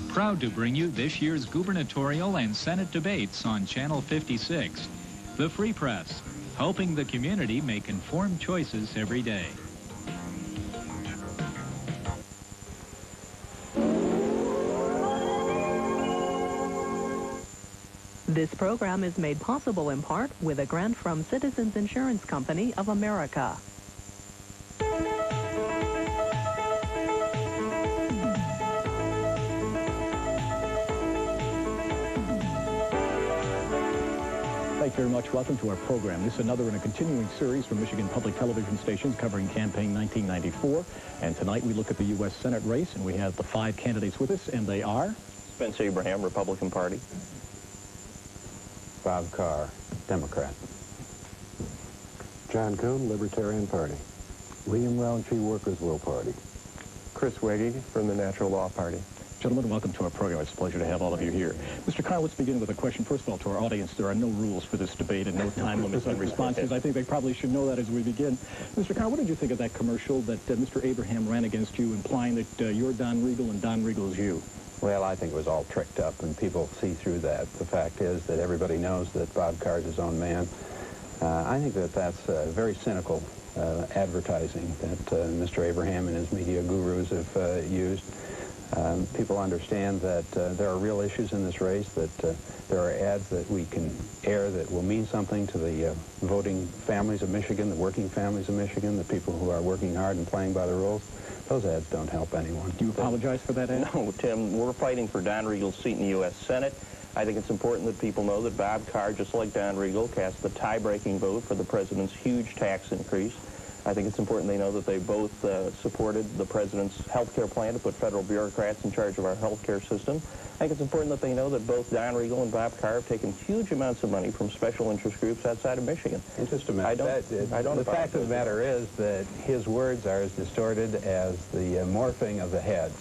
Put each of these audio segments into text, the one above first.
Proud to bring you this year's gubernatorial and Senate debates on Channel 56. The Free Press, helping the community make informed choices every day. This program is made possible in part with a grant from Citizens Insurance Company of America. Thank you very much. Welcome to our program. This is another in a continuing series from Michigan Public Television stations covering campaign 1994. And tonight we look at the U.S. Senate race, and we have the 5 candidates with us, and they are... Spence Abraham, Republican Party. Bob Carr, Democrat. John Coon, Libertarian Party. William Roundtree, Workers' Will Party. Chris Wege from the Natural Law Party. Gentlemen, welcome to our program. It's a pleasure to have all of you here. Mr. Carr, let's begin with a question. First of all, to our audience, there are no rules for this debate and no time limits on responses. I think they probably should know that as we begin. Mr. Carr, what did you think of that commercial that Mr. Abraham ran against you, implying that you're Don Riegel and Don Riegel is you? Well, I think it was all tricked up, and people see through that. The fact is that everybody knows that Bob Carr is his own man. I think that that's very cynical advertising that Mr. Abraham and his media gurus have used. People understand that there are real issues in this race, that there are ads that we can air that will mean something to the voting families of Michigan, the working families of Michigan, the people who are working hard and playing by the rules. Those ads don't help anyone. Do you apologize for that ad? No, Tim, we're fighting for Don Riegel's seat in the U.S. Senate. I think it's important that people know that Bob Carr, just like Don Riegel, cast the tie-breaking vote for the president's huge tax increase. I think it's important they know that they both supported the president's health care plan to put federal bureaucrats in charge of our health care system. I think it's important that they know that both Don Riegel and Bob Carr have taken huge amounts of money from special interest groups outside of Michigan. Just a minute. The fact of the matter is that his words are as distorted as the morphing of the heads.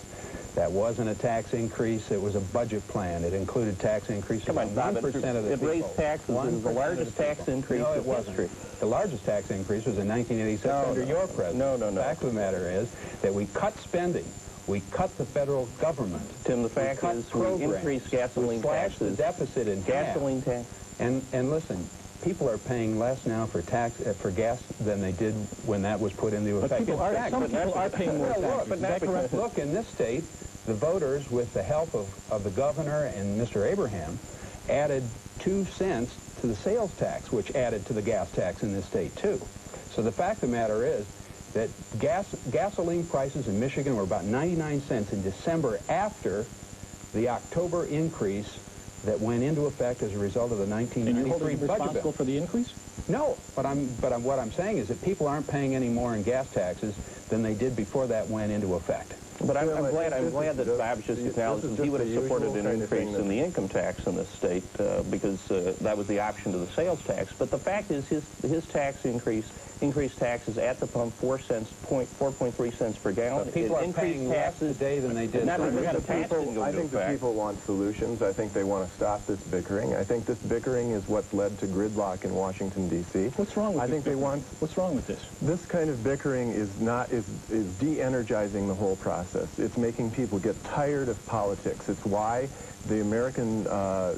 That wasn't a tax increase. It was a budget plan. It included tax increases. Come on, Bob, 1% of the people. It raised taxes. It was the largest tax increase in history. The largest tax increase was in 1986 under your president. No. The fact of the matter is that we cut spending. We cut the federal government. Tim, the fact is we increased gasoline taxes. We slashed the deficit in gasoline tax. And listen, people are paying less now for gas than they did when that was put into effect. But some people are paying more taxes. Look, in this state, the voters, with the help of the governor and Mr. Abraham, added 2 cents to the sales tax, which added to the gas tax in this state, too. So the fact of the matter is that gasoline prices in Michigan were about 99 cents in December after the October increase that went into effect as a result of the 1993 budget bill. And you're responsible for the increase? No, but what I'm saying is that people aren't paying any more in gas taxes than they did before that went into effect. But I'm glad that Bob's just acknowledged that he would have supported an increase in the income tax in this state because that was the option to the sales tax. But the fact is his tax increased taxes at the pump 4.3 cents per gallon. But people are paying less today than they did. I think the people want solutions. I think they want to stop this bickering. I think this bickering is what's led to gridlock in Washington, D.C. What's wrong with this? What's wrong with this? This kind of bickering is de-energizing the whole process. It's making people get tired of politics. It's why the American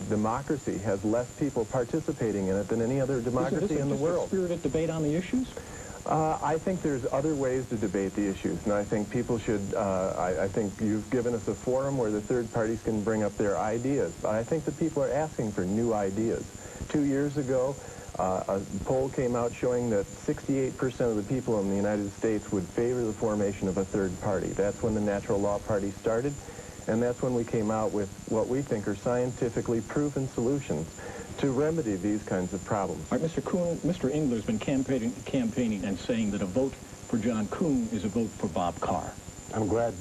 democracy has less people participating in it than any other democracy in the world. Is this a spirited debate on the issues? I think there's other ways to debate the issues, and I think people should, I think you've given us a forum where the third parties can bring up their ideas, but I think that people are asking for new ideas. 2 years ago, a poll came out showing that 68% of the people in the United States would favor the formation of a third party. That's when the Natural Law Party started, and that's when we came out with what we think are scientifically proven solutions to remedy these kinds of problems. All right, Mr. Coon, Mr. Engler's been campaigning and saying that a vote for John Coon is a vote for Bob Carr. I'm glad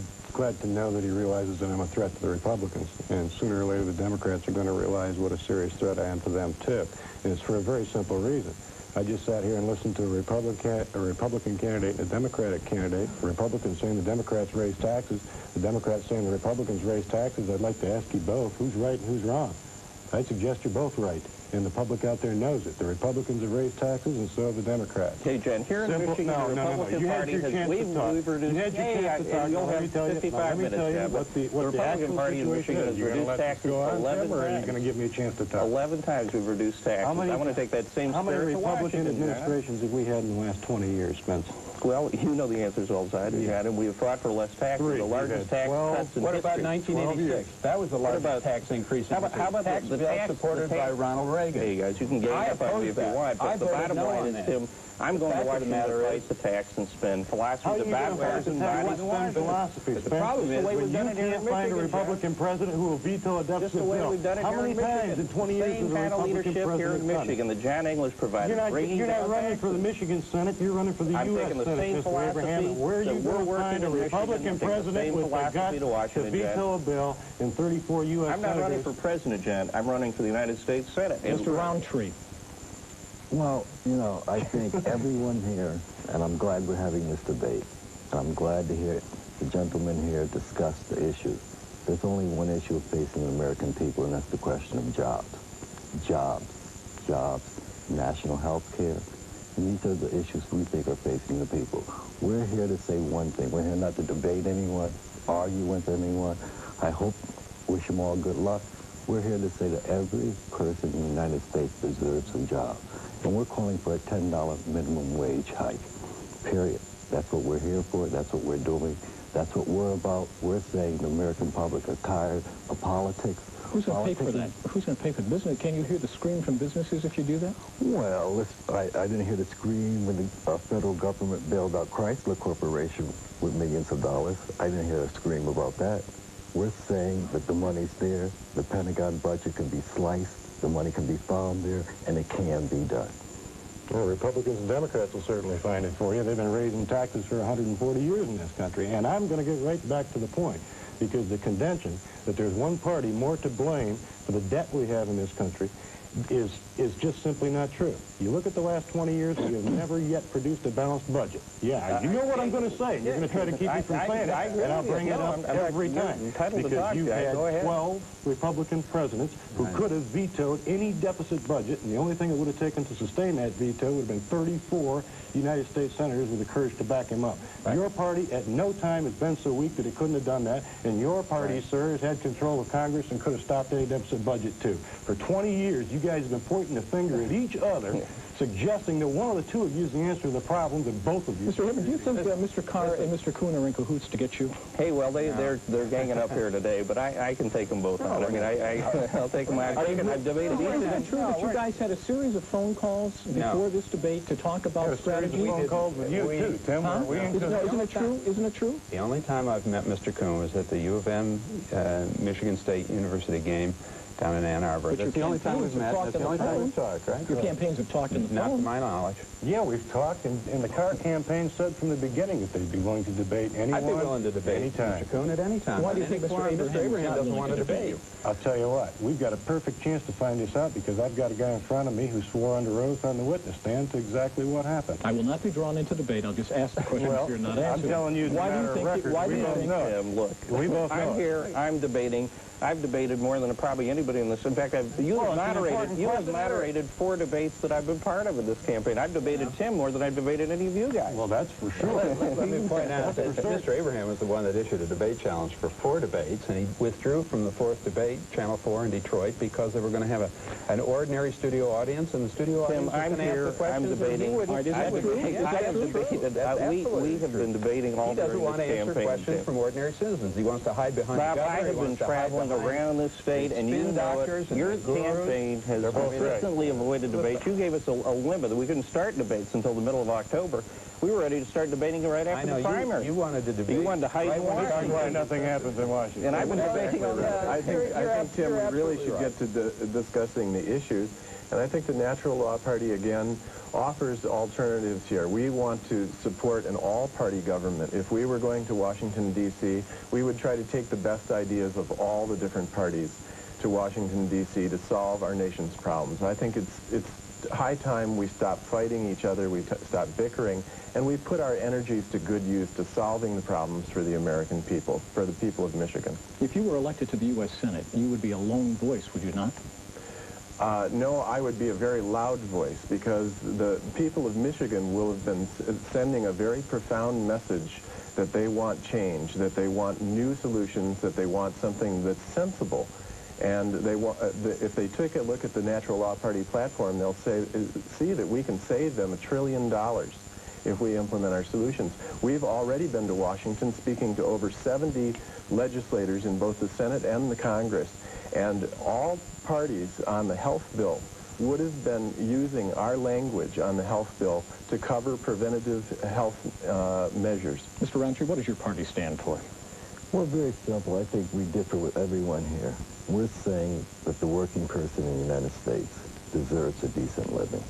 to know that he realizes that I'm a threat to the Republicans, and sooner or later the Democrats are going to realize what a serious threat I am to them, too. And it's for a very simple reason. I just sat here and listened to a Republican candidate and a Democratic candidate, the Republicans saying the Democrats raise taxes, the Democrats saying the Republicans raise taxes. I'd like to ask you both, who's right and who's wrong? I suggest you're both right, and the public out there knows it. The Republicans have raised taxes, and so have the Democrats. Hey, Jen, here in Michigan, the Republican Party has reduced... You had your chance to talk. You'll have 55 minutes, Jen. The Republican Party in Michigan has reduced taxes 11 times. Or are you going to give me a chance to talk? 11 times we've reduced taxes. I want to take that same How many spirit to Republican Washington, administrations have we had in the last 20 years, Spence? Well, you know the answers all sides, and we have fought for less taxes, the largest tax cuts in history. What about 1986? That was the largest tax increase in history. How about the tax supported by Ronald Reagan? Hey, guys, you can gang up on me if you want, but the bottom line is, Tim, I'm going to Washington to fight the tax and spend. Philosophy is a bipartisan body. The problem is, when you can't find a Republican president who will veto a deficit bill, how many times in 20 years has a Republican president here in Michigan that John English provided? You're not running for the Michigan Senate, you're running for the U.S. Senate, Mr. Abraham. Where are you going to find a Republican president with the guts to veto a bill in 34 U.S. I'm not running for president, John. I'm running for the United States Senate. Mr. Roundtree. Well, you know, I think everyone here, and I'm glad we're having this debate, and I'm glad to hear the gentlemen here discuss the issue. There's only one issue facing the American people, and that's the question of jobs. Jobs, national health care. These are the issues we think are facing the people. We're here to say one thing. We're here not to debate anyone, argue with anyone. I hope, wish them all good luck. We're here to say that every person in the United States deserves a job. And we're calling for a $10 minimum wage hike, period. That's what we're here for. That's what we're doing. That's what we're about. We're saying the American public are tired of politics. Who's going to pay for that? Who's going to pay for business? Can you hear the scream from businesses if you do that? Well, I didn't hear the scream when the federal government bailed out Chrysler Corporation with millions of dollars. I didn't hear a scream about that. We're saying that the money's there, the Pentagon budget can be sliced, the money can be found there, and it can be done. Well, Republicans and Democrats will certainly find it for you. They've been raising taxes for 140 years in this country. And I'm going to get right back to the point, because the contention that there's one party more to blame for the debt we have in this country is just simply not true. You look at the last 20 years, we have never yet produced a balanced budget. Yeah, you know what I'm going to say. You're going to try to keep me from saying it, and I'll bring it up every time. Because you've had 12 Republican presidents who could have vetoed any deficit budget, and the only thing it would have taken to sustain that veto would have been 34 United States senators with the courage to back him up. Right. Your party at no time has been so weak that it couldn't have done that, and your party, sir, has had control of Congress and could have stopped any deficit budget, too. For 20 years, you guys have been pointing the finger at each other, suggesting that one of the two of you is the answer to the problem that both of you... Mr. Lippman, do you think Mr. Carr and Mr. Coon are in cahoots to get you? Hey, well, they're ganging up here today, but I can take them both out. I mean, I'll take them out. I've debated each of them. Is it true that you guys had a series of phone calls before this debate to talk about strategy? We phone calls with you, too, Tim. Huh? Isn't it true? Isn't it true? The only time I've met Mr. Coon was at the U of M Michigan State University game down in Ann Arbor. That's the only time we've met. That's the only time we've talked, right? Your campaigns have talked in the phone. Not to my knowledge. Yeah, we've talked, and the Carr campaign said from the beginning that they'd be willing to debate anyone. I'd be willing to debate anytime. Mr. Coon at any time. Why do you think Mr. Abraham doesn't want to debate? I'll tell you what, we've got a perfect chance to find this out because I've got a guy in front of me who swore under oath on the witness stand to exactly what happened. I will not be drawn into debate. I'll just ask the question if you're not answering. I'm telling you, why do you think? Why do you think? Look, we both know. I'm here. I'm debating. I've debated more than probably anybody in this. In fact, you have moderated 4 debates that I've been part of in this campaign. I've debated Tim more than I've debated any of you guys. Well, that's for sure. Let me point out that Mr. Abraham was the one that issued a debate challenge for 4 debates, and he withdrew from the 4th debate, Channel 4 in Detroit, because they were going to have an ordinary studio audience, and the studio audience was going to ask the questions. I'm debating. We have been debating all during this campaign. He doesn't want to answer questions from ordinary citizens. He wants to hide behind the government. I have been traveling around this state, and you know it. Your campaign has consistently avoided debates. You gave us a limit that we couldn't start debates until the middle of October. We were ready to start debating right after the primary. You wanted to debate. You wanted to hide in Washington. Why nothing happens in Washington. And I've been debating on that. I think, Tim, we really should get to discussing the issues. And I think the Natural Law Party, again, offers alternatives here. We want to support an all-party government. If we were going to Washington, D.C., we would try to take the best ideas of all the different parties to Washington, D.C. to solve our nation's problems. I think it's high time we stop fighting each other, we stop bickering, and we put our energies to good use to solving the problems for the American people, for the people of Michigan. If you were elected to the U.S. Senate, you would be a lone voice, would you not? No, I would be a very loud voice, because the people of Michigan will have been sending a very profound message that they want change, that they want new solutions, that they want something that's sensible. And they want, if they take a look at the Natural Law Party platform, they'll see that we can save them $1 trillion if we implement our solutions. We've already been to Washington speaking to over 70 legislators in both the Senate and the Congress, and all parties on the health bill would have been using our language on the health bill to cover preventative health measures. Mr. Roundtree, what does your party stand for? Well, very simple. I think we differ with everyone here. We're saying that the working person in the United States deserves a decent living.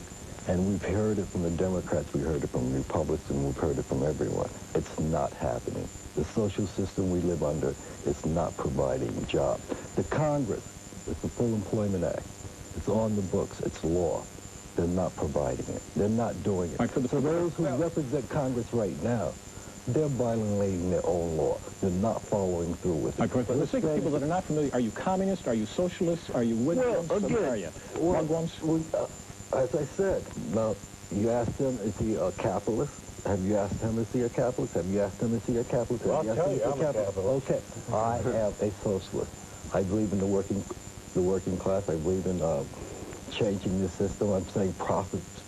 And we've heard it from the Democrats, we heard it from the Republicans, we've heard it from everyone. It's not happening. The social system we live under is not providing jobs. The Congress, it's the Full Employment Act. It's on the books. It's law. They're not providing it. They're not doing it. So those who represent Congress right now, they're violating their own law. They're not following through with it. For the sake of people that are not familiar, are you communists? Are you socialists? Are you Whigs? Well, again, are you? Mugwumps? As I said, now, you asked him, is he a capitalist? Have you asked him, is he a capitalist? Have you asked him, is he a capitalist? Well, I'll tell you, I'm a capitalist. Okay, I am a socialist. I believe in the working class. I believe in changing the system. I'm saying profits,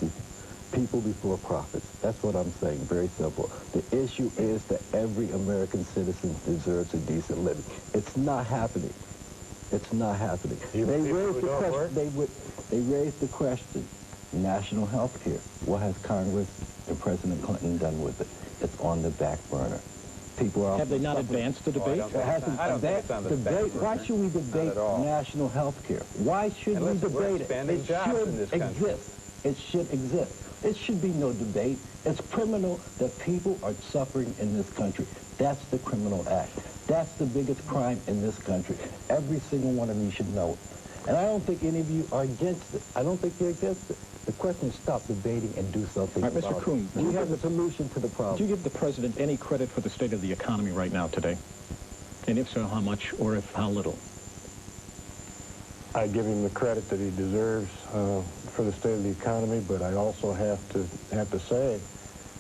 people before profits. That's what I'm saying, very simple. The issue is that every American citizen deserves a decent living. It's not happening. It's not happening. They raised the question, national health care. What has Congress and President Clinton done with it? It's on the back burner. People are... Have they not advanced the debate? I don't think it's on the back burner. Why should we debate national health care? Why should we debate it? It should exist. It should exist. It should be no debate. It's criminal that people are suffering in this country. That's the criminal act. That's the biggest crime in this country. Every single one of you should know it. And I don't think any of you are against it. I don't think you're against it. The question is stop debating and do something about it. Mr. Coon, do you have a solution to the problem? Do you give the president any credit for the state of the economy right now today? And if so, how much, or if how little? I give him the credit that he deserves for the state of the economy, but I also have to say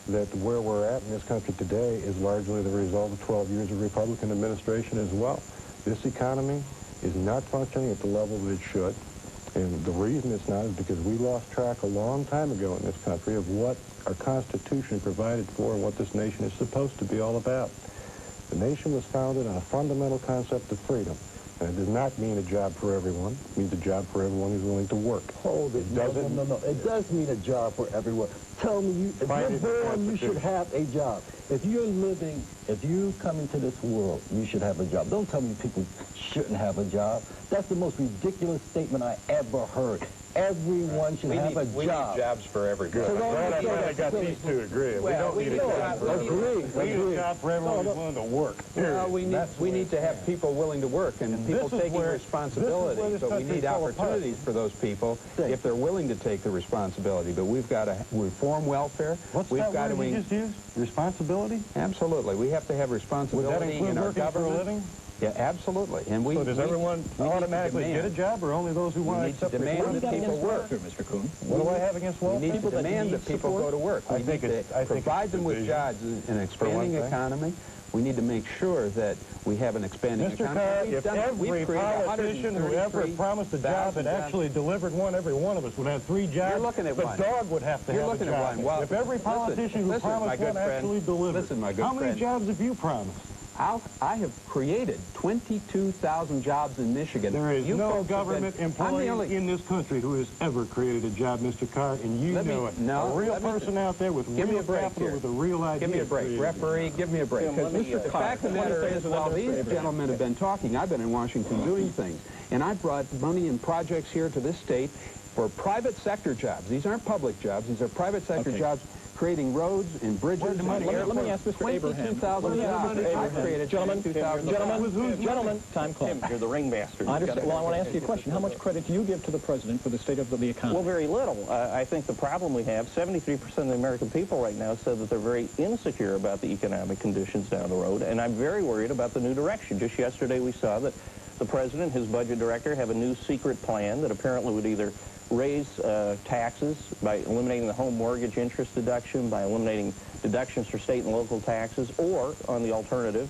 that where we're at in this country today is largely the result of 12 years of Republican administration as well. This economy is not functioning at the level that it should. And the reason it's not is because we lost track a long time ago in this country of what our Constitution provided for and what this nation is supposed to be all about. The nation was founded on a fundamental concept of freedom. And it does not mean a job for everyone. It means a job for everyone who's willing to work. Hold it. No. It does mean a job for everyone. Tell me, if you're born, you should have a job. If you come into this world, you should have a job. Don't tell me people shouldn't have a job. That's the most ridiculous statement I ever heard. Everyone should have a job. We need jobs for everybody. I got these two agreeing. We don't need a job for everyone. We need a job for everyone who's willing to work. Well, we need to have people willing to work and people taking responsibility. But we need opportunities for those people if they're willing to take the responsibility. But we've got to reform welfare. What's that word you just used? Responsibility? Absolutely. We have to have responsibility in our government. For a living? Yeah, absolutely. And so does everyone automatically get a job, or only those who want to accept demand that people work? Mr. Coon. What do I have against welfare? We need to demand that people go to work. We need to provide them with jobs in an expanding economy. We need to make sure that we have an expanding economy. Mr. Carr, if every politician who ever promised a job had actually delivered one, every one of us would have 3 jobs. You're looking at the one. dog would have to have a job. Well, if every politician who promised one actually delivered, how many jobs have you promised? I have created 22,000 jobs in Michigan. There is no government employee in this country who has ever created a job, Mr. Carr, and you know it. No, a real person out there with real capital with a real idea. Give me a break. Referee, give me a break. The fact of the matter is, while these gentlemen have been talking, I've been in Washington doing things. And I brought money and projects here to this state for private sector jobs. These aren't public jobs. These are private sector jobs, creating roads and bridges. Let me ask Mr. Abraham. 22,000 jobs. I created 22,000 jobs. Gentlemen, time call. Tim, you're the ringmaster. I understand. Well, I want to ask you a question. How much credit do you give to the president for the state of the economy? Well, very little. I think the problem we have, 73% of the American people right now said that they're very insecure about the economic conditions down the road, and I'm very worried about the new direction. Just yesterday we saw that the president, his budget director, have a new secret plan that apparently would either raise taxes by eliminating the home mortgage interest deduction, by eliminating deductions for state and local taxes, or, on the alternative,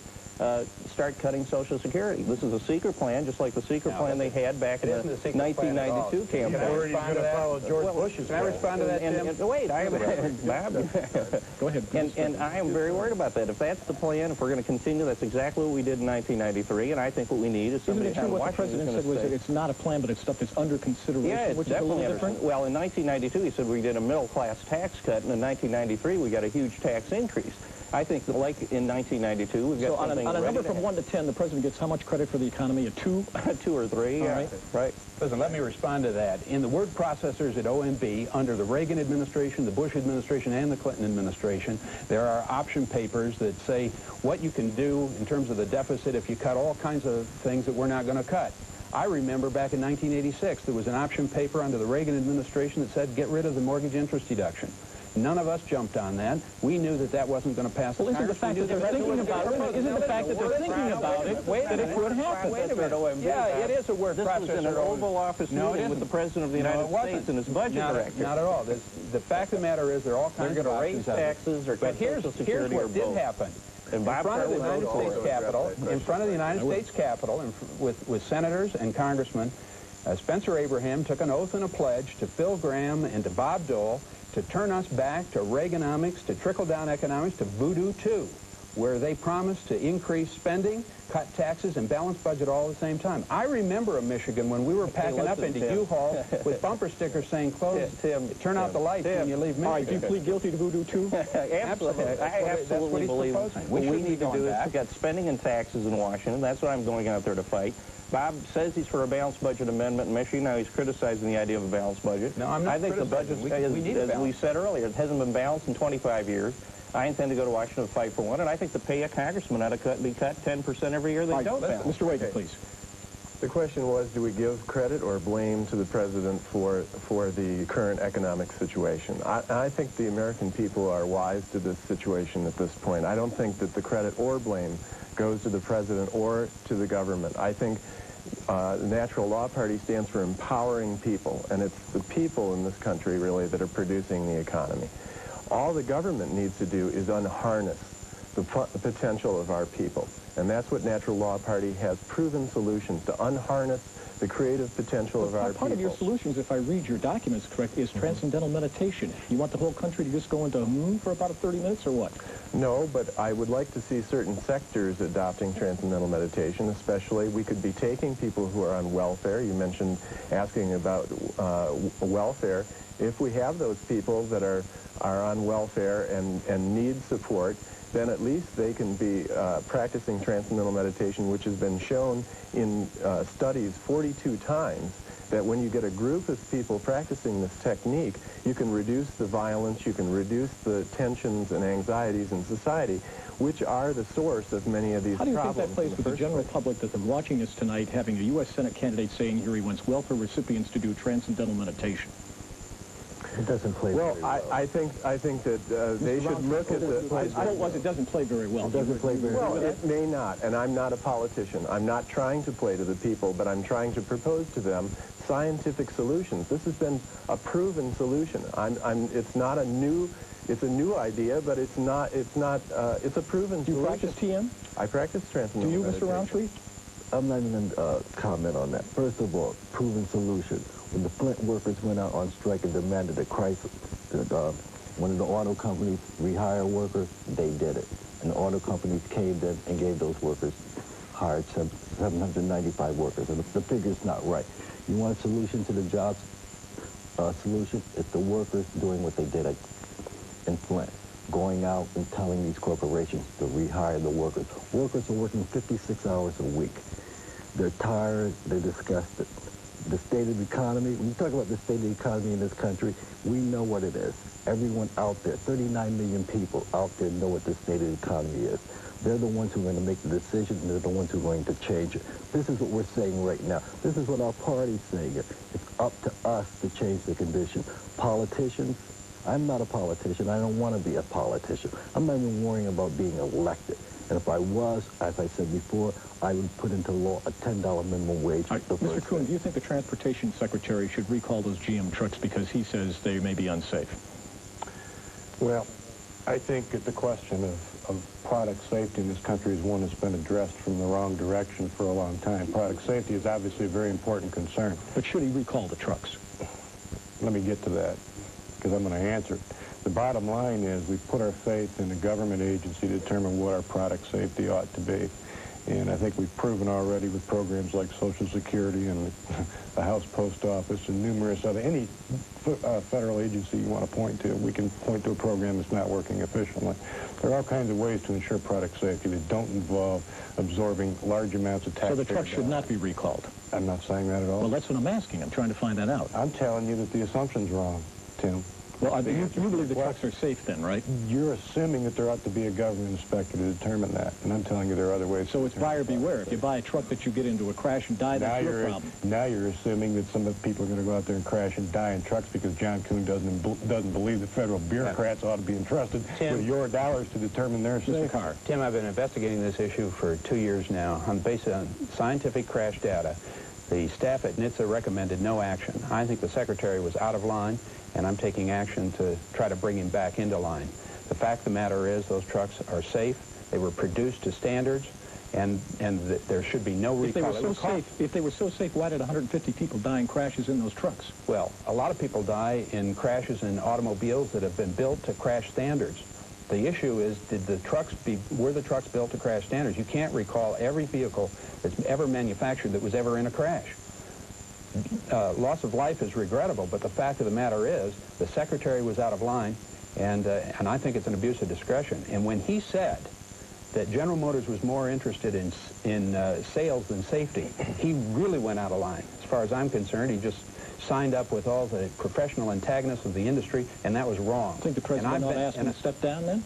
start cutting Social Security. This is a secret plan, just like the secret plan they had back in the 1992 campaign. Already going to follow George Bush's plan. Can I respond to that, Tim? Wait, I am, Bob. Go ahead. And I am very worried about that. If that's the plan, if we're going to continue, that's exactly what we did in 1993, and I think what we need is somebody Isn't it true what the president said was it's not a plan, but it's stuff that's under consideration, yeah, it's which is a little different? Well, in 1992, he said we did a middle-class tax cut, and in 1993, we got a huge tax increase. I think that, like in 1992, we've got so something on a number from 1 to 10, the president gets how much credit for the economy? A 2? 2 or 3, yeah. Right. Listen, let me respond to that. In the word processors at OMB, under the Reagan administration, the Bush administration, and the Clinton administration, there are option papers that say what you can do in terms of the deficit if you cut all kinds of things that we're not going to cut. I remember back in 1986, there was an option paper under the Reagan administration that said get rid of the mortgage interest deduction. None of us jumped on that. We knew that that wasn't going to pass. Well, isn't the fact that they're thinking about it, isn't the fact that they're thinking about it, that it could happen? Wait a minute. Yeah, it is a word processor. This was in an Oval Office meeting with the President of the United States and his budget director. Not at all. The fact of the matter is there are all kinds of options. They're going to raise taxes or cut Social Security or both. But here's what did happen. In front of the United States Capitol, with senators and congressmen, Spencer Abraham took an oath and a pledge to Phil Gramm and to Bob Dole to turn us back to Reaganomics, to trickle-down economics, to Voodoo 2, where they promised to increase spending, cut taxes, and balance budget all at the same time. I remember in Michigan when we were packing up into U-Haul with bumper stickers saying, turn out the lights when you leave Michigan. All right, do you plead guilty to Voodoo 2? Absolutely. I absolutely believe what we need to do is to cut spending and taxes in Washington. That's what I'm going out there to fight. Bob says he's for a balanced budget amendment in Michigan. Now he's criticizing the idea of a balanced budget. No, I'm not. I think the budget, as we said earlier, it hasn't been balanced in 25 years. I intend to go to Washington to fight for one, and I think the pay of congressmen ought to be cut 10% every year. They don't balance. Mr. Wege, please. The question was, do we give credit or blame to the president for the current economic situation? I think the American people are wise to this situation at this point. I don't think that the credit or blame goes to the president or to the government. I think the Natural Law Party stands for empowering people, and it's the people in this country, really, that are producing the economy. All the government needs to do is unharness the potential of our people, and that's what Natural Law Party has proven solutions, to unharness the creative potential of our people. Part of your solutions, if I read your documents correct, is transcendental meditation. You want the whole country to just go into for about 30 minutes, or what? No, but I would like to see certain sectors adopting transcendental meditation, especially we could be taking people who are on welfare. You mentioned asking about welfare. If we have those people that are on welfare and need support, then at least they can be practicing transcendental meditation, which has been shown in studies 42 times, that when you get a group of people practicing this technique, you can reduce the violence, you can reduce the tensions and anxieties in society, which are the source of many of these problems. How do you think that plays with the general public that's watching us tonight, having a U.S. Senate candidate saying here he wants welfare recipients to do transcendental meditation? It doesn't play very well. I think that they should look at the... His quote was, it doesn't play very well. It doesn't play very well. Well, it may not, and I'm not a politician. I'm not trying to play to the people, but I'm trying to propose to them scientific solutions. This has been a proven solution. It's not a new... It's a new idea, but it's a proven solution. Do you practice TM? I practice transcendental meditation. Do you, Mr. Roundtree? I'm not even going to comment on that. First of all, proven solution. When the Flint workers went out on strike and demanded that one of the auto companies rehire workers, they did it. And the auto companies caved in and gave those workers, hired 795 workers. And the figure's not right. You want a solution to the jobs solution? It's the workers doing what they did in Flint, going out and telling these corporations to rehire the workers. Workers are working 56 hours a week. They're tired, they're disgusted. The state of the economy, when you talk about the state of the economy in this country, we know what it is. Everyone out there, 39 million people out there know what the state of the economy is. They're the ones who are going to make the decision, and they're the ones who are going to change it. This is what we're saying right now. This is what our party's saying. It's up to us to change the condition. Politicians, I'm not a politician. I don't want to be a politician. I'm not even worrying about being elected. And if I was, as I said before, I would put into law a $10 minimum wage. Right. Mr. Coon, do you think the Transportation Secretary should recall those GM trucks because he says they may be unsafe? Well, I think that the question of product safety in this country is one that's been addressed from the wrong direction for a long time. Product safety is obviously a very important concern. But should he recall the trucks? Let me get to that, because I'm going to answer it. The bottom line is we put our faith in a government agency to determine what our product safety ought to be. And I think we've proven already with programs like Social Security and the House Post Office and numerous other, any federal agency you want to point to, we can point to a program that's not working efficiently. There are all kinds of ways to ensure product safety that don't involve absorbing large amounts of taxpayer So the trucks should dollars. not be recalled? I'm not saying that at all. Well, that's what I'm asking. I'm trying to find that out. I'm telling you that the assumption's wrong, Tim. Well, you believe the trucks are safe then, right? You're assuming that there ought to be a government inspector to determine that, and I'm telling you there are other ways. So it's buyer beware. If you buy a truck that you get into a crash and die, that's your problem. Now you're assuming that some of the people are going to go out there and crash and die in trucks because John Coon doesn't believe that federal bureaucrats ought to be entrusted with your dollars to determine their safety. Carr. Tim, I've been investigating this issue for 2 years now based on scientific crash data. The staff at NHTSA recommended no action. I think the Secretary was out of line, and I'm taking action to try to bring him back into line. The fact of the matter is those trucks are safe. They were produced to standards, and there should be no recall. If they were so safe, why did 150 people die in crashes in those trucks? Well, a lot of people die in crashes in automobiles that have been built to crash standards. The issue is, were the trucks built to crash standards? You can't recall every vehicle that's ever manufactured that was ever in a crash. Loss of life is regrettable, but the fact of the matter is the Secretary was out of line, and I think it's an abuse of discretion. And when he said that General Motors was more interested in sales than safety, he really went out of line. As far as I'm concerned, he just signed up with all the professional antagonists of the industry, and that was wrong. I think the President ought to ask him to step down then?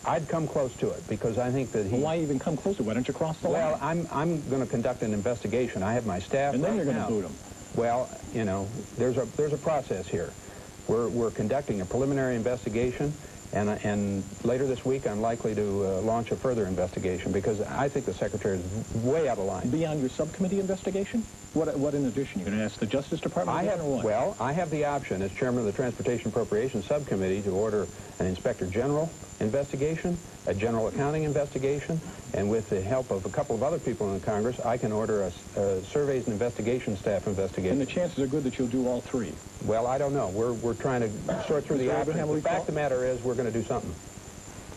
I'd come close to it, because I think that he... Well, why even come close to it? Why don't you cross the line? Well, I'm going to conduct an investigation. I have my staff and then right you're going now. to boot him. Well, you know, there's a process here. We're conducting a preliminary investigation, and later this week I'm likely to launch a further investigation, because I think the Secretary is way out of line. Beyond your subcommittee investigation? What in addition? You're going to ask the Justice Department again, or what? Well, I have the option as chairman of the Transportation Appropriations Subcommittee to order an Inspector General investigation, a General Accounting investigation, and with the help of a couple of other people in the Congress, I can order a Surveys and Investigation Staff investigation. And the chances are good that you'll do all three? Well, I don't know. We're trying to sort through the options. The fact of the matter is we're going to do something.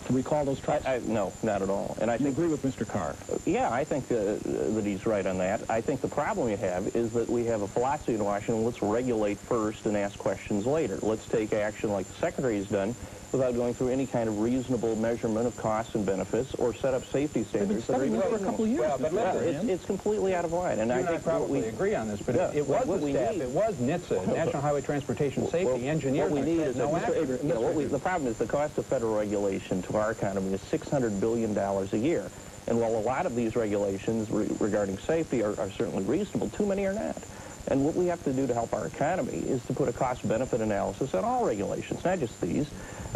To recall those trucks? No, not at all. And I think, agree with Mr. Carr? Yeah, I think that he's right on that. I think the problem you have is that we have a philosophy in Washington, let's regulate first and ask questions later. Let's take action like the Secretary has done without going through any kind of reasonable measurement of costs and benefits or set up safety standards. They've been studying this for a couple of years. Well, but it's completely out of line. And I think probably agree on this, but it was the staff, it was NHTSA, National Highway Transportation Safety, engineers. What we need is the problem is the cost of federal regulation to our economy is $600 billion a year. And while a lot of these regulations regarding safety are certainly reasonable, too many are not. And what we have to do to help our economy is to put a cost-benefit analysis on all regulations, not just these.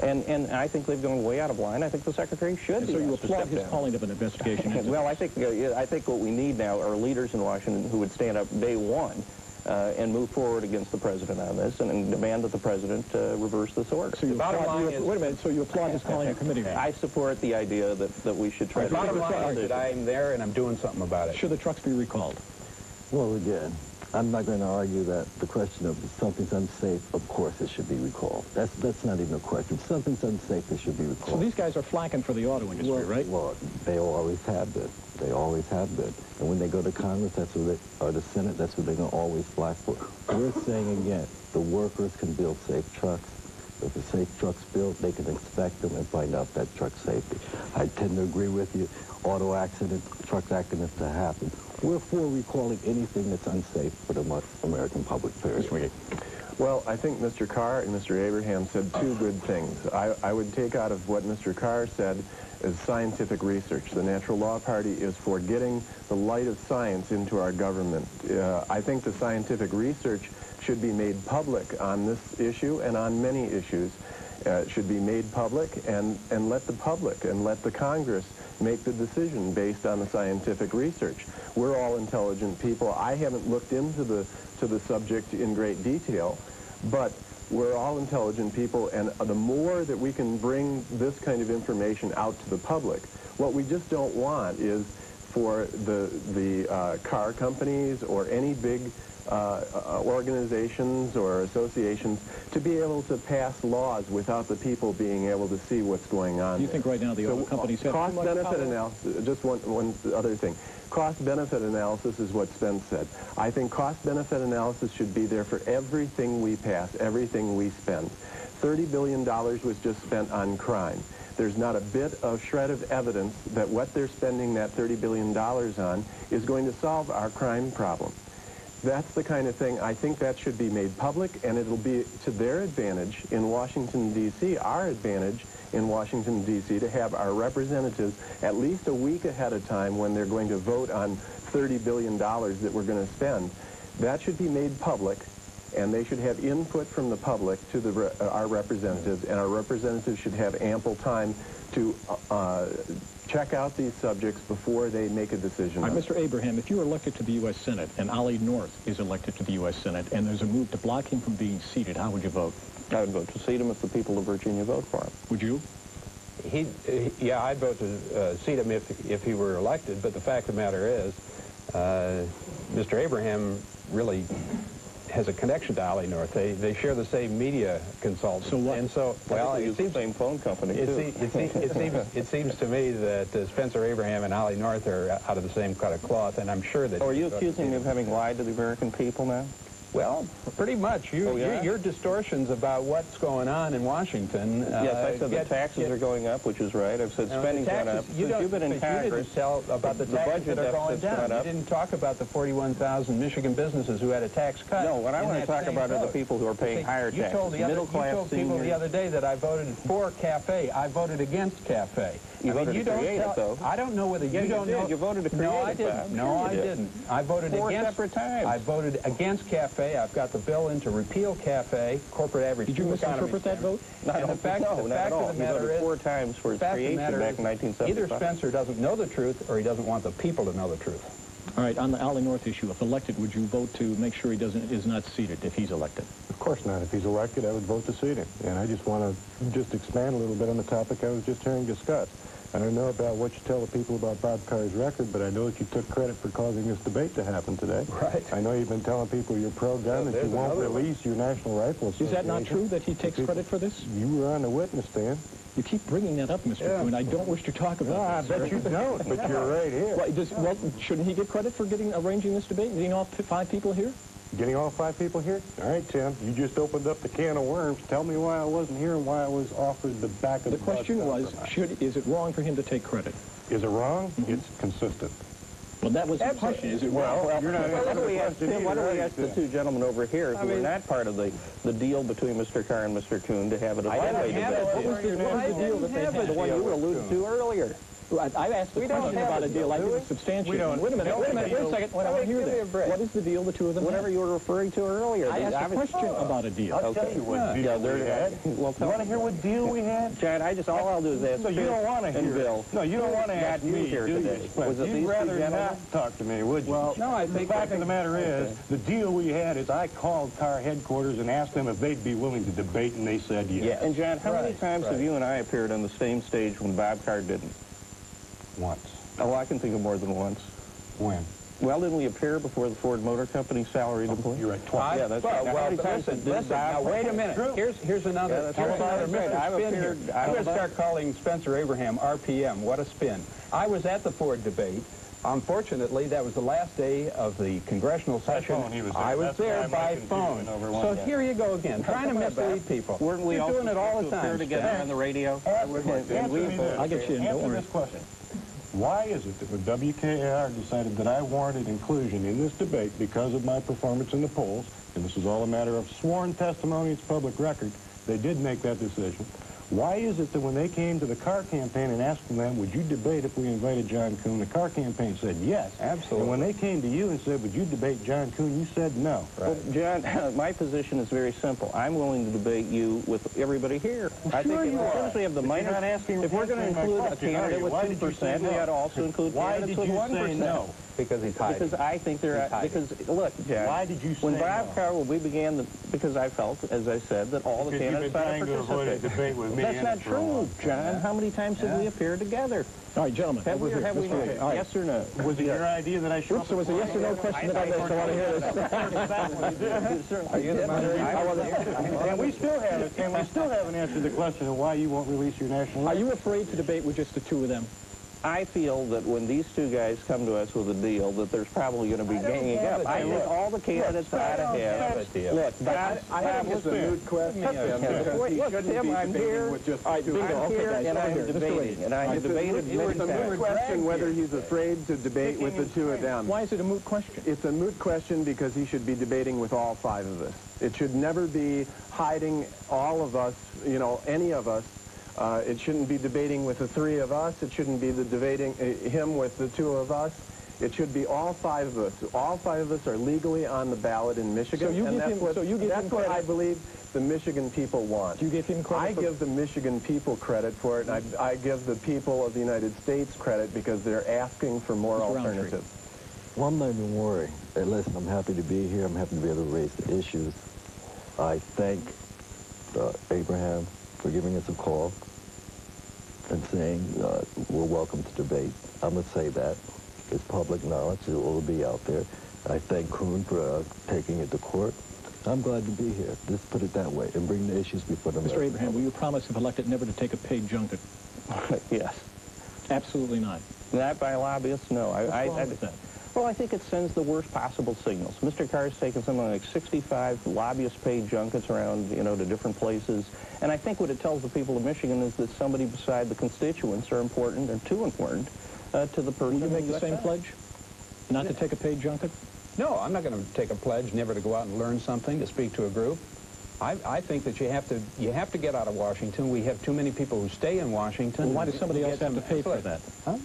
And I think they've gone way out of line. I think the Secretary should be. So you applaud his calling of an investigation? Well, I think what we need now are leaders in Washington who would stand up day one and move forward against the President on this and demand that the President reverse this order. So wait a minute, so you applaud his calling a committee? I support the idea that we should try to... Bottom line is that I'm there and I'm doing something about it. Should the trucks be recalled? Well, again, I'm not going to argue that the question of if something's unsafe, of course it should be recalled. That's not even a question. If something's unsafe, it should be recalled. So these guys are flacking for the auto industry, right? Well, they always have been. They always have been. And when they go to Congress, or the Senate, that's what they're going to always flack for. We're saying again, the workers can build safe trucks. If a safe truck's built, they can inspect them and find out that truck's safety. I tend to agree with you. Auto accidents, truck accidents to happen. We're for recalling anything that's unsafe for the American public, period. Well, I think Mr. Carr and Mr. Abraham said two good things. I would take out of what Mr. Carr said as scientific research. The Natural Law Party is for getting the light of science into our government. I think the scientific research should be made public on this issue and on many issues. It should be made public and let the public and let the Congress make the decision based on the scientific research. We're all intelligent people. I haven't looked into the subject in great detail, but we're all intelligent people, and the more that we can bring this kind of information out to the public, what we just don't want is for the car companies or any big organizations or associations to be able to pass laws without the people being able to see what's going on. Do you think right now the auto companies have cost-benefit analysis? Just one other thing. Cost-benefit analysis is what Spence said. I think cost-benefit analysis should be there for everything we pass, everything we spend. $30 billion was just spent on crime. There's not a bit of shred of evidence that what they're spending that $30 billion on is going to solve our crime problem. That's the kind of thing, I think that should be made public, and it'll be to their advantage in Washington, D.C., our advantage in Washington, D.C., to have our representatives at least a week ahead of time when they're going to vote on $30 billion that we're going to spend. That should be made public, and they should have input from the public to our representatives, and our representatives should have ample time to check out these subjects before they make a decision. Mr. Abraham, if you were elected to the U.S. Senate and Ollie North is elected to the U.S. Senate and there's a move to block him from being seated, how would you vote? I would vote to seat him if the people of Virginia vote for him. Would you? Yeah, I'd vote to seat him if he were elected, but the fact of the matter is, Mr. Abraham really has a connection to Ollie North. They share the same media consultant. So what? And so, well, it seems the same phone company, too. It seems to me that Spencer Abraham and Ollie North are out of the same cut of cloth, and I'm sure that... Oh, are you accusing me of having lied to the American people now? Well, pretty much. Your distortions about what's going on in Washington... yes, I said the taxes are going up, which is right. I've said spending's gone up. You've been in Congress. You didn't tell about the taxes that are going down. You didn't talk about the 41,000 Michigan businesses who had a tax cut. No, what I want to talk about are the people who are paying higher taxes. Middle class You told people the other day that I voted for CAFE. I voted against CAFE. You voted to create it, though. I don't know whether you don't know. You voted to create it. No, I didn't. No, I didn't. I voted against... 4 separate times. I voted against CAFE. I've got the bill in to repeal CAFE, corporate average. Did you misinterpret that vote? The fact of the matter is, 4 times for its creation back in 1975. Either Spencer doesn't know the truth or he doesn't want the people to know the truth. All right, on the Ollie North issue, if elected, would you vote to make sure he is not seated if he's elected? Of course not. If he's elected, I would vote to seat him. And I just want to expand a little bit on the topic I was just hearing discussed. I don't know about what you tell the people about Bob Carr's record, but I know that you took credit for causing this debate to happen today. Right. I know you've been telling people you're pro-gun, that you won't release your National Rifle Association. Is that not true, that he takes credit for this? You were on the witness stand. You keep bringing that up, Mr. Coon. I don't wish to talk about this. I bet you don't, but you're right here. Well, shouldn't he get credit for arranging this debate and getting all 5 people here? Getting all 5 people here? All right, Tim, you just opened up the can of worms. Tell me why I wasn't here and why I was offered the back of the bus. The question was, is it wrong for him to take credit? Is it wrong? It's consistent. Well, that was the question. Is it wrong? Why don't we ask the 2 gentlemen over here who were not part of the deal between Mr. Carr and Mr. Coon to have it a one-way debate? What was the deal that they had? The one you alluded to earlier. I asked the question about a deal. I didn't substantiate it. Wait a minute, wait a second. I want to hear that. What is the deal the 2 of them Whatever you were referring to earlier. I asked a question about a deal. I'll tell you what deal we had. Well, you want to hear what deal we had? Chad, all I'll do is ask you don't want to hear and Bill. No, you don't want to ask me here today. Was it You'd rather not talk to me, would you? Well, no, I think... The fact of the matter is, the deal we had is I called Carr headquarters and asked them if they'd be willing to debate, and they said yes. Yeah. And, John, how many times have you and I appeared on the same stage when Bob Carr didn't? Once. Oh, I can think of more than once. When? Well, didn't we appear before the Ford Motor Company salaried employee? You're right, twice. Yeah, that's right. Well, listen, now, wait a minute. Here's another. I'm going to start calling Spencer Abraham RPM. What a spin. I was at the Ford debate. Unfortunately, that was the last day of the congressional session. I was there by phone. So here you go again, trying to mislead people. Weren't we You're doing it all the time. appear together on the radio? I'll get you in, don't worry. This question. Why is it that when WKAR decided that I warranted inclusion in this debate because of my performance in the polls, and this is all a matter of sworn testimony, it's public record, they did make that decision. Why is it that when they came to the Carr campaign and asked them, would you debate if we invited John Coon, the Carr campaign said yes. Absolutely. And when they came to you and said, would you debate John Coon, you said no. Well, John, my position is very simple. I'm willing to debate you with everybody here. I think as soon as we have the minor, if we're going to include a candidate with 2%, we ought to also include candidates with 1%. Why did you say no? Because he's hiding. Because I think they're, because, look, John, why did you say when Bob no? Carr, when we began, because I felt, as I said, that all the candidates ought to participate. Debate with me. That's not true, John. How many times have we appeared together? All right, gentlemen. Have we or have we not? Yes or no? Was it your idea that I should... Oops, there was a yes or no question that I missed. I want to hear this. Are you the moderator? And we still haven't answered the question of why you won't release your national... Are you afraid to debate with just the two of them? I feel that when these two guys come to us with a deal, that there's probably going to be ganging up. I think all the candidates ought to have. Look, Bob, It's a moot question. Look, Tim, I'm here. I'm here, and I'm debating. And I have debated many It's a moot times. question whether he's afraid to debate with the two of them. Why is it a moot question? It's a moot question because he should be debating with all five of us. It should never be hiding all of us, you know, any of us. It shouldn't be debating with the three of us. It shouldn't be the debating him with the two of us. It should be all five of us. All five of us are legally on the ballot in Michigan, and that's what I believe the Michigan people want. Do you give him credit? I give the Michigan people credit for it, and I give the people of the United States credit because they're asking for more alternatives. Well, I'm not even worried. Hey, listen, I'm happy to be here. I'm happy to be able to raise the issues. I thank Abraham for giving us a call and saying we're welcome to debate. I'm going to say that. It's public knowledge. It will be out there. I thank Coon for taking it to court. I'm glad to be here. Just put it that way and bring the issues before the Mr. Abraham, will you promise, if elected, never to take a paid junket? Yes. Absolutely not. Not by lobbyists, no. What's wrong with that? Well, I think it sends the worst possible signals. Mr. Carr's taken something like 65 lobbyist-paid junkets around, you know, to different places. And I think what it tells the people of Michigan is that somebody beside the constituents are important, or too important, to the person. Will you make the same pledge? Not to take a paid junket? No, I'm not going to take a pledge never to go out and learn something, to speak to a group. I think that you have to get out of Washington. We have too many people who stay in Washington. Well, why does somebody else have to pay for that? Huh?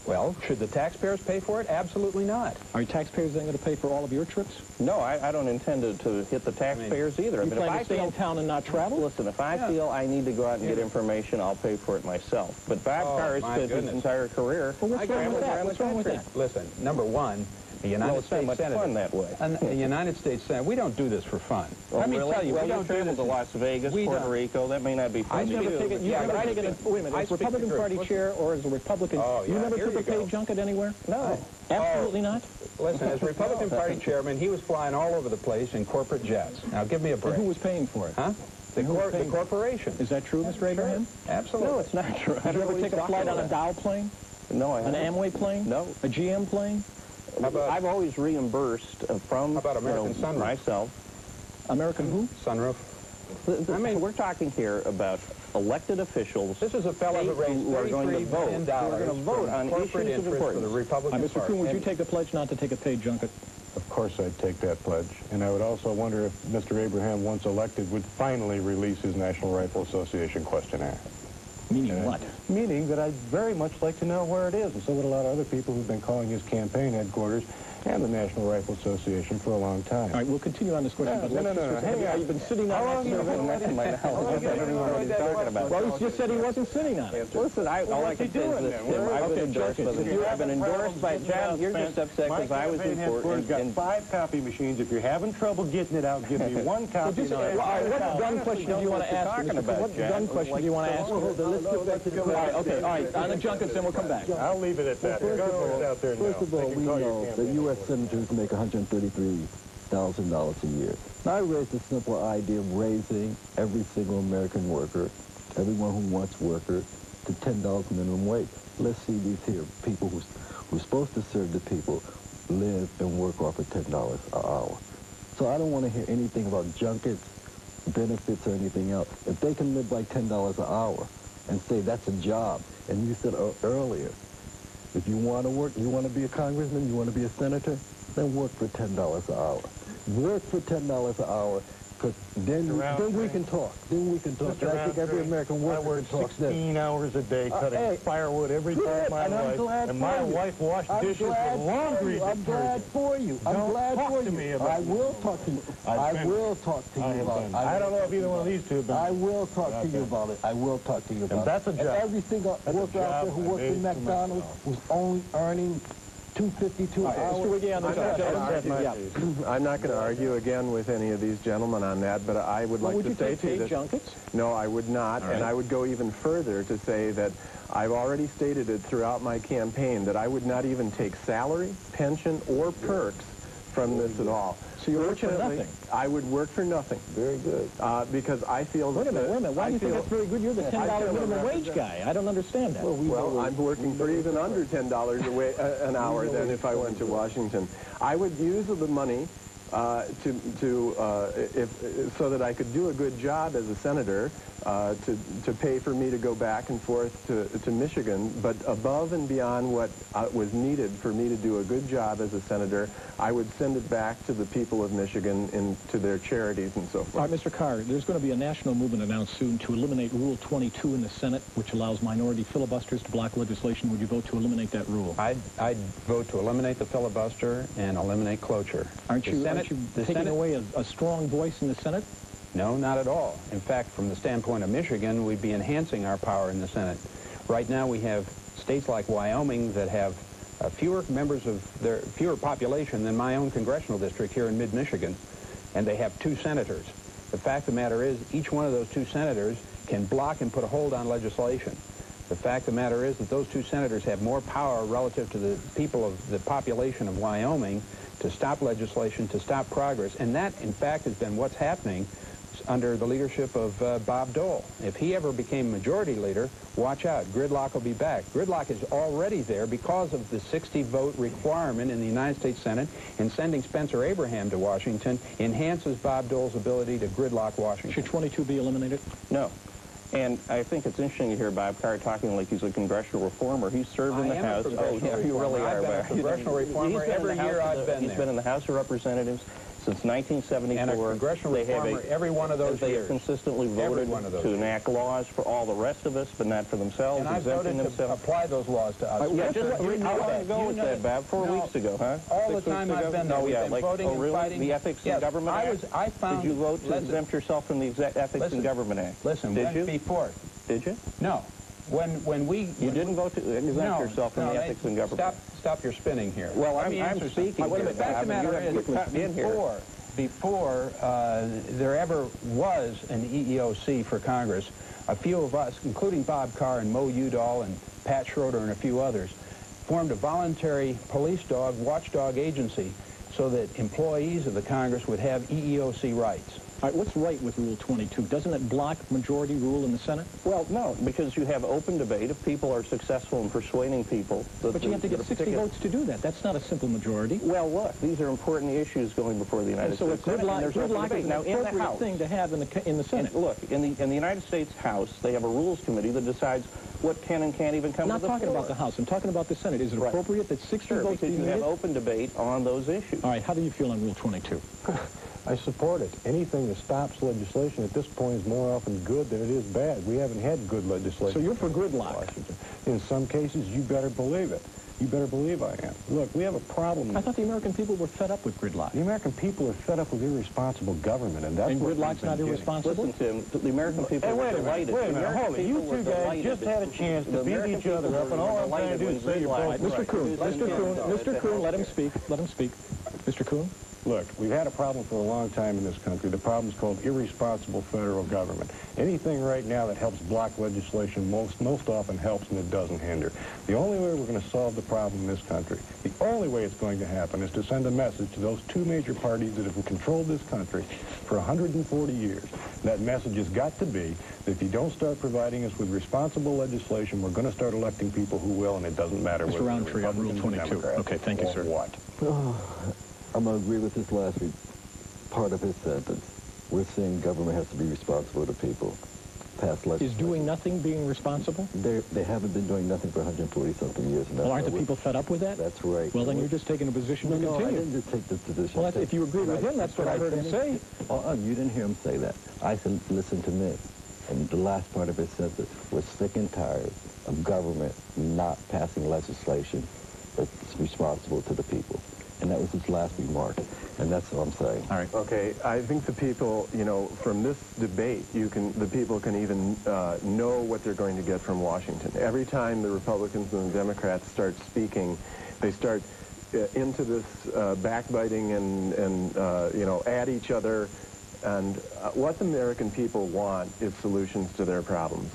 Well, should the taxpayers pay for it? Absolutely not. Are taxpayers then going to pay for all of your trips? No, I don't intend to hit the taxpayers either. You plan to stay in town and not travel? Listen, if I feel I need to go out and get information, I'll pay for it myself. But Bob Carr has spent his entire career. Well, what's wrong with that? What's wrong with that? Listen, number one, the United States Senate. Senate. Fun that way. And the United States Senate, we don't do this for fun. Well, Let me really? tell you, well, we don't do travel this to Las Vegas, Puerto Rico. That may not be fun. You've never taken, wait a minute, as Republican Party chair or as a Republican, you never took a paid junket anywhere? No. Absolutely not? Listen, as Republican Party chairman, he was flying all over the place in corporate jets. Now, give me a break. And who was paying for it? Huh? The corporation. Is that true, Mr. Abraham? Absolutely. No, it's not true. Did you ever take a flight on a Dow plane? No, I An haven't. Amway plane? No. A GM plane? I've always reimbursed from How about American Sunroof? myself. American who? Sunroof. I mean, we're talking here about elected officials. This is a fellow who raised who are going to $33 vote. million Who are going to vote on corporate issues of interest for importance. the Republican Mr. Party. Coon, would you take the pledge not to take a paid junket? Of course I'd take that pledge. And I would also wonder if Mr. Abraham, once elected, would finally release his National Rifle Association questionnaire. Meaning what? Meaning that I'd very much like to know where it is, and so would a lot of other people who've been calling his campaign headquarters and the National Rifle Association for a long time. All right, we'll continue on this question. No, hang on. You've been sitting on it. Well, he just said he wasn't sitting on it. Listen, all I can say is this, Tim. I've been endorsed by John. You're just upset because I was important. Got 5 copy machines. If you're having trouble getting it out, give me 1 copy. What gun question do you want to ask? What gun question do you want to ask? All right, on the junkets, then we'll come back. I'll leave it at that. First of all, we know that U.S. senators make $133,000 a year. Now, I raised the simple idea of raising every single American worker, everyone who wants worker, to $10 minimum wage. Let's see these here people who's supposed to serve the people live and work off of $10 an hour. So I don't want to hear anything about junkets, benefits, or anything else. If they can live by $10 an hour and say that's a job, and you said earlier, if you want to work, you want to be a congressman, you want to be a senator, then work for $10 an hour. Work for $10 an hour Because then we can talk. Then we can talk. I think every American worker can talk. 16 hours a day cutting firewood every day of my life. And my wife washed dishes with laundry detergent. I'm glad for you. I'm glad for you. I will talk to you. I will talk to you about it. I don't know if either one of these two have been. I will talk to you about it. I will talk to you about it. And that's a job. Every single worker out there who works in McDonald's was only earning $2.52 hours. I'm not going to argue again with any of these gentlemen on that, but I would like to say to you that... junkets? No, I would not, and I would go even further to say that I've already stated it throughout my campaign that I would not even take salary, pension, or perks from this at all. So you're working for nothing? I would work for nothing. Very good. Because I feel that... Wait a minute. Why do you think that's very good? You're the $10 minimum wage guy. I don't understand that. Well, I'm working for even under $10 an hour then if I went to Washington. I would use the money so that I could do a good job as a senator, to pay for me to go back and forth to Michigan, but above and beyond what was needed for me to do a good job as a senator, I would send it back to the people of Michigan and to their charities and so forth. All right, Mr. Carr, there's going to be a national movement announced soon to eliminate Rule 22 in the Senate, which allows minority filibusters to block legislation. Would you vote to eliminate that rule? I'd vote to eliminate the filibuster and eliminate cloture. Aren't you taking away a strong voice in the Senate? No, not at all. In fact, from the standpoint of Michigan, we'd be enhancing our power in the Senate. Right now, we have states like Wyoming that have fewer population than my own congressional district here in mid-Michigan, and they have 2 senators. The fact of the matter is, each one of those 2 senators can block and put a hold on legislation. The fact of the matter is that those 2 senators have more power relative to the people of the population of Wyoming to stop legislation, to stop progress, and that, in fact, has been what's happening under the leadership of Bob Dole. If he ever became majority leader, watch out, gridlock will be back. Gridlock is already there because of the 60-vote requirement in the United States Senate, and sending Spencer Abraham to Washington enhances Bob Dole's ability to gridlock Washington. Should 22 be eliminated? No. And I think it's interesting to hear Bob Carr talking like he's a congressional reformer. He's served in the House. Oh, yeah, you really are. I've been a congressional reformer every year I've been there. He's been in the House of Representatives since 1974. And a congressional reformer every one of those they years. They have consistently voted to enact laws for all the rest of us, but not for themselves. And I voted to apply those laws to us. Yeah, how long ago was that, Bob? 4 weeks ago, huh? All the time I've been there. Oh, yeah, like, voting and fighting. The Ethics in Government Act? I found... Did you vote to exempt yourself from the Ethics in Government Act? Listen, before. Did you? No. When we... You didn't vote to exempt yourself from the Ethics in Government. Stop your spinning here. Well, I'm speaking. The fact of the matter is, before there ever was an EEOC for Congress, a few of us, including Bob Carr and Mo Udall and Pat Schroeder and a few others, formed a voluntary police dog, watchdog agency so that employees of the Congress would have EEOC rights. All right, what's right with Rule 22? Doesn't it block majority rule in the Senate? Well, no, because you have open debate. If people are successful in persuading people... But you have to get 60 votes to do that. That's not a simple majority. Well, look, these are important issues going before the United States Senate. So gridlock is an appropriate thing to have in the Senate. Look, in the United States House, they have a Rules Committee that decides what can and can't even come to the floor. I'm not talking about the House. I'm talking about the Senate. Is it appropriate that 60 votes be needed? Because you have open debate on those issues. All right, how do you feel on Rule 22? I support it. Anything that stops legislation at this point is more often good than it is bad. We haven't had good legislation. So you're for gridlock? Washington. In some cases, you better believe it. You better believe I am. Look, we have a problem. I thought the American people were fed up with gridlock. The American people are fed up with irresponsible government, and that's what gridlock's not irresponsible? Listen, Tim, the American people are delighted. Wait a minute, hold it. You two guys just had a chance to beat each other up, and all I'm trying to do is say you're both Mr. Coon, Mr. Coon, let him speak. Let him speak. Mr. Coon? Look, we've had a problem for a long time in this country. The problem is called irresponsible federal government. Anything right now that helps block legislation most often helps and it doesn't hinder. The only way we're going to solve the problem in this country, the only way it's going to happen is to send a message to those 2 major parties that have controlled this country for 140 years. That message has got to be that if you don't start providing us with responsible legislation, we're going to start electing people who will, and it doesn't matter Mr. Roundtree on Rule 22. Okay, thank you, sir. What? I'm going to agree with this last part of his sentence. We're saying government has to be responsible to people. pass legislation. Is doing nothing being responsible? They haven't been doing nothing for 140-something years. And well, aren't the people fed up with that? That's right. Well, then you're just taking a position to continue. No, I didn't just take this position. Well, if you agree with him, that's what I heard him say. You didn't hear him say that. I said, listen to me. And the last part of it said that we're sick and tired of government not passing legislation that's responsible to the people. And that was his last remark. And that's what I'm saying. All right. Okay, I think the people, from this debate, the people can even know what they're going to get from Washington. Every time the Republicans and the Democrats start speaking, they start into this backbiting and at each other. And what the American people want is solutions to their problems.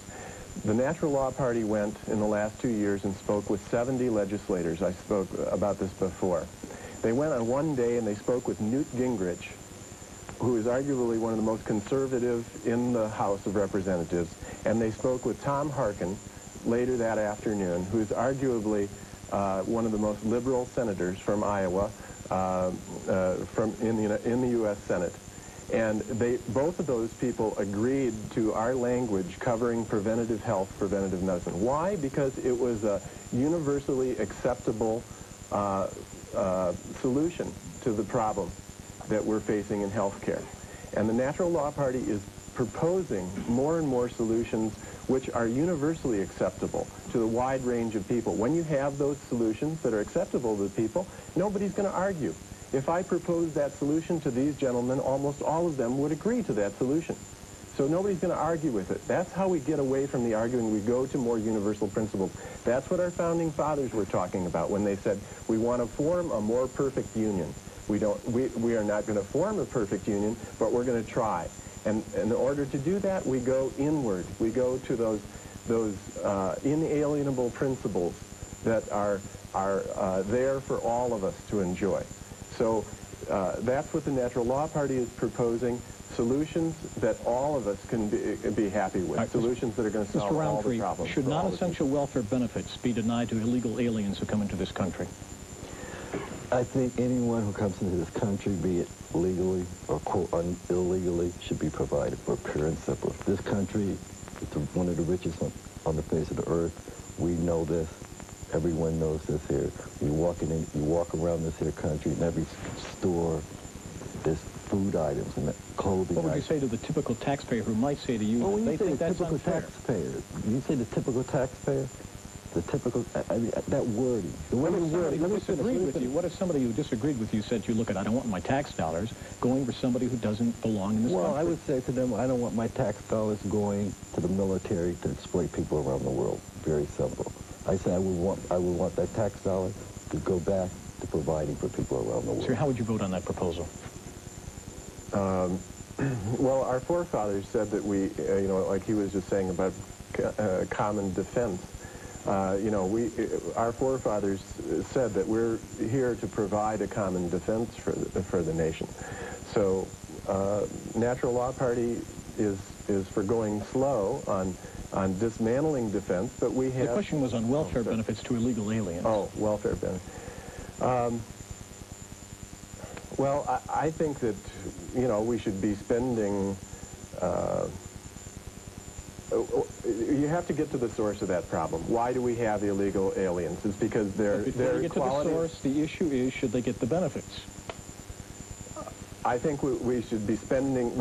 The Natural Law Party went in the last 2 years and spoke with 70 legislators. I spoke about this before. They went on one day and they spoke with Newt Gingrich, who is arguably one of the most conservative in the House of Representatives, and they spoke with Tom Harkin later that afternoon, who is arguably one of the most liberal senators from Iowa in the U.S. Senate. And both of those people agreed to our language covering preventative health, preventative medicine. Why? Because it was a universally acceptable solution to the problem that we're facing in healthcare. And the Natural Law Party is proposing more and more solutions which are universally acceptable to the wide range of people. When you have those solutions that are acceptable to people, nobody's going to argue. If I propose that solution to these gentlemen, almost all of them would agree to that solution. So nobody's going to argue with it. That's how we get away from the arguing. We go to more universal principles. That's what our founding fathers were talking about when they said, we want to form a more perfect union. We are not going to form a perfect union, but we're going to try. And in order to do that, we go inward. We go to those inalienable principles that are there for all of us to enjoy. So that's what the Natural Law Party is proposing. Solutions that all of us can be happy with. Right, solutions that are going to solve all the problems. Should non-essential welfare benefits be denied to illegal aliens who come into this country? I think anyone who comes into this country, be it legally or illegally, should be provided for, pure and simple. This country is one of the richest on the face of the earth. We know this. Everyone knows this here. You walk around this here country, in every store, there's food items and clothing. What would you say to the typical taxpayer who might say to you, well, when they you say think the that's typical unfair? Taxpayer, you say the typical taxpayer, the typical, I mean, that wording. The way you word it. What if somebody who disagreed with you said to you, look, I don't want my tax dollars going for somebody who doesn't belong in this country? Well, I would say to them, I don't want my tax dollars going to the military to exploit people around the world. Very simple. I say I would want that tax dollar to go back to providing for people around the world. Sir, how would you vote on that proposal? Well, our forefathers said that we, like he was just saying about common defense, our forefathers said that we're here to provide a common defense for the nation. So, Natural Law Party is for going slow on dismantling defense, but we have... The question was on welfare benefits to illegal aliens. Oh, welfare benefits. Well, I think that, we should be spending... you have to get to the source of that problem. Why do we have illegal aliens? It's because they're quality... Before you get to the source, the issue is, should they get the benefits? I think we should be spending...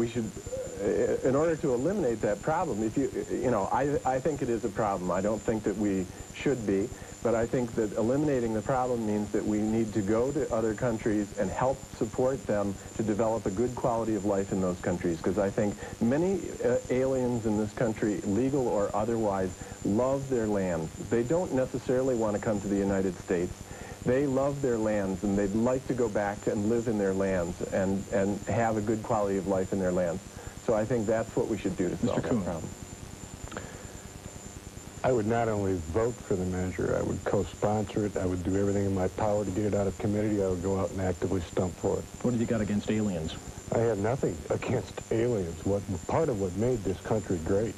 in order to eliminate that problem, I think it is a problem. I don't think that we should be, but I think that eliminating the problem means that we need to go to other countries and help support them to develop a good quality of life in those countries, because I think many aliens in this country, legal or otherwise, love their land. They don't necessarily want to come to the United States. They love their lands, and they'd like to go back and live in their lands and have a good quality of life in their lands. So I think that's what we should do to solve that problem. I would not only vote for the measure, I would co-sponsor it. I would do everything in my power to get it out of committee. I would go out and actively stump for it. What have you got against aliens? I have nothing against aliens. Part of what made this country great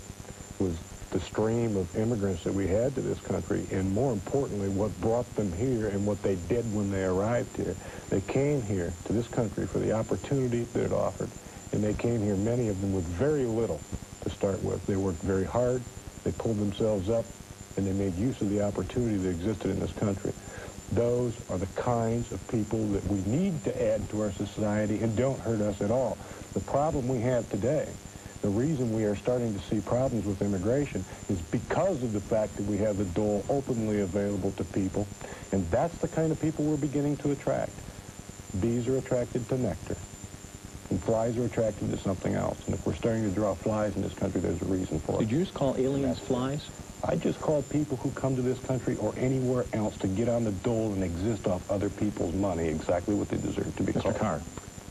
was the stream of immigrants that we had to this country, and more importantly, what brought them here and what they did when they arrived here. They came here to this country for the opportunity that it offered, And they came here, many of them, with very little to start with. They worked very hard, they pulled themselves up, and they made use of the opportunity that existed in this country. Those are the kinds of people that we need to add to our society and don't hurt us at all. The problem we have today, the reason we are starting to see problems with immigration is because of the fact that we have the dole openly available to people, and that's the kind of people we're beginning to attract. Bees are attracted to nectar, and flies are attracted to something else. And if we're starting to draw flies in this country, there's a reason for it. Did you just call aliens flies? I just call people who come to this country or anywhere else to get on the dole and exist off other people's money exactly what they deserve to be called. Mr. Carr.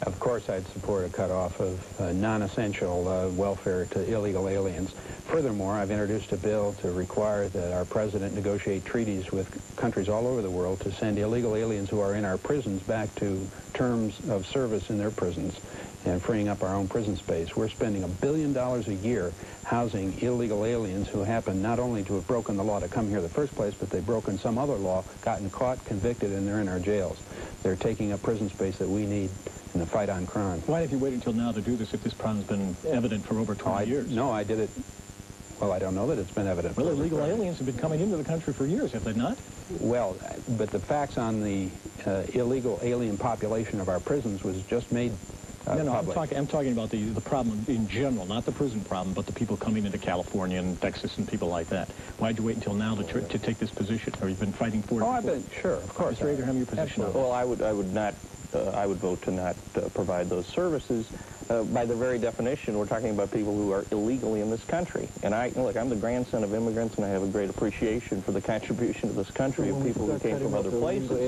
Of course, I'd support a cutoff of non-essential welfare to illegal aliens. Furthermore, I've introduced a bill to require that our president negotiate treaties with countries all over the world to send illegal aliens who are in our prisons back to terms of service in their prisons and freeing up our own prison space. We're spending $1 billion a year housing illegal aliens who happen not only to have broken the law to come here in the first place, but they've broken some other law, gotten caught, convicted, and they're in our jails. They're taking up prison space that we need in the fight on crime. Why have you waited until now to do this if this problem's been evident for over 20 years? No, I did it. Well, I don't know that it's been evident. Well, illegal aliens have been coming into the country for years, have they not? Well, but the facts on the illegal alien population of our prisons was just made No, public. I'm talking about the problem in general, not the prison problem, but the people coming into California and Texas and people like that. Why'd you wait until now to take this position? Or you've been fighting for it before? I've been, sure, of course. Mr. Abraham, your position on Well, I would vote to not provide those services. By the very definition, we're talking about people who are illegally in this country. And look, I'm the grandson of immigrants, and I have a great appreciation for the contribution to this country of people who came from other places. But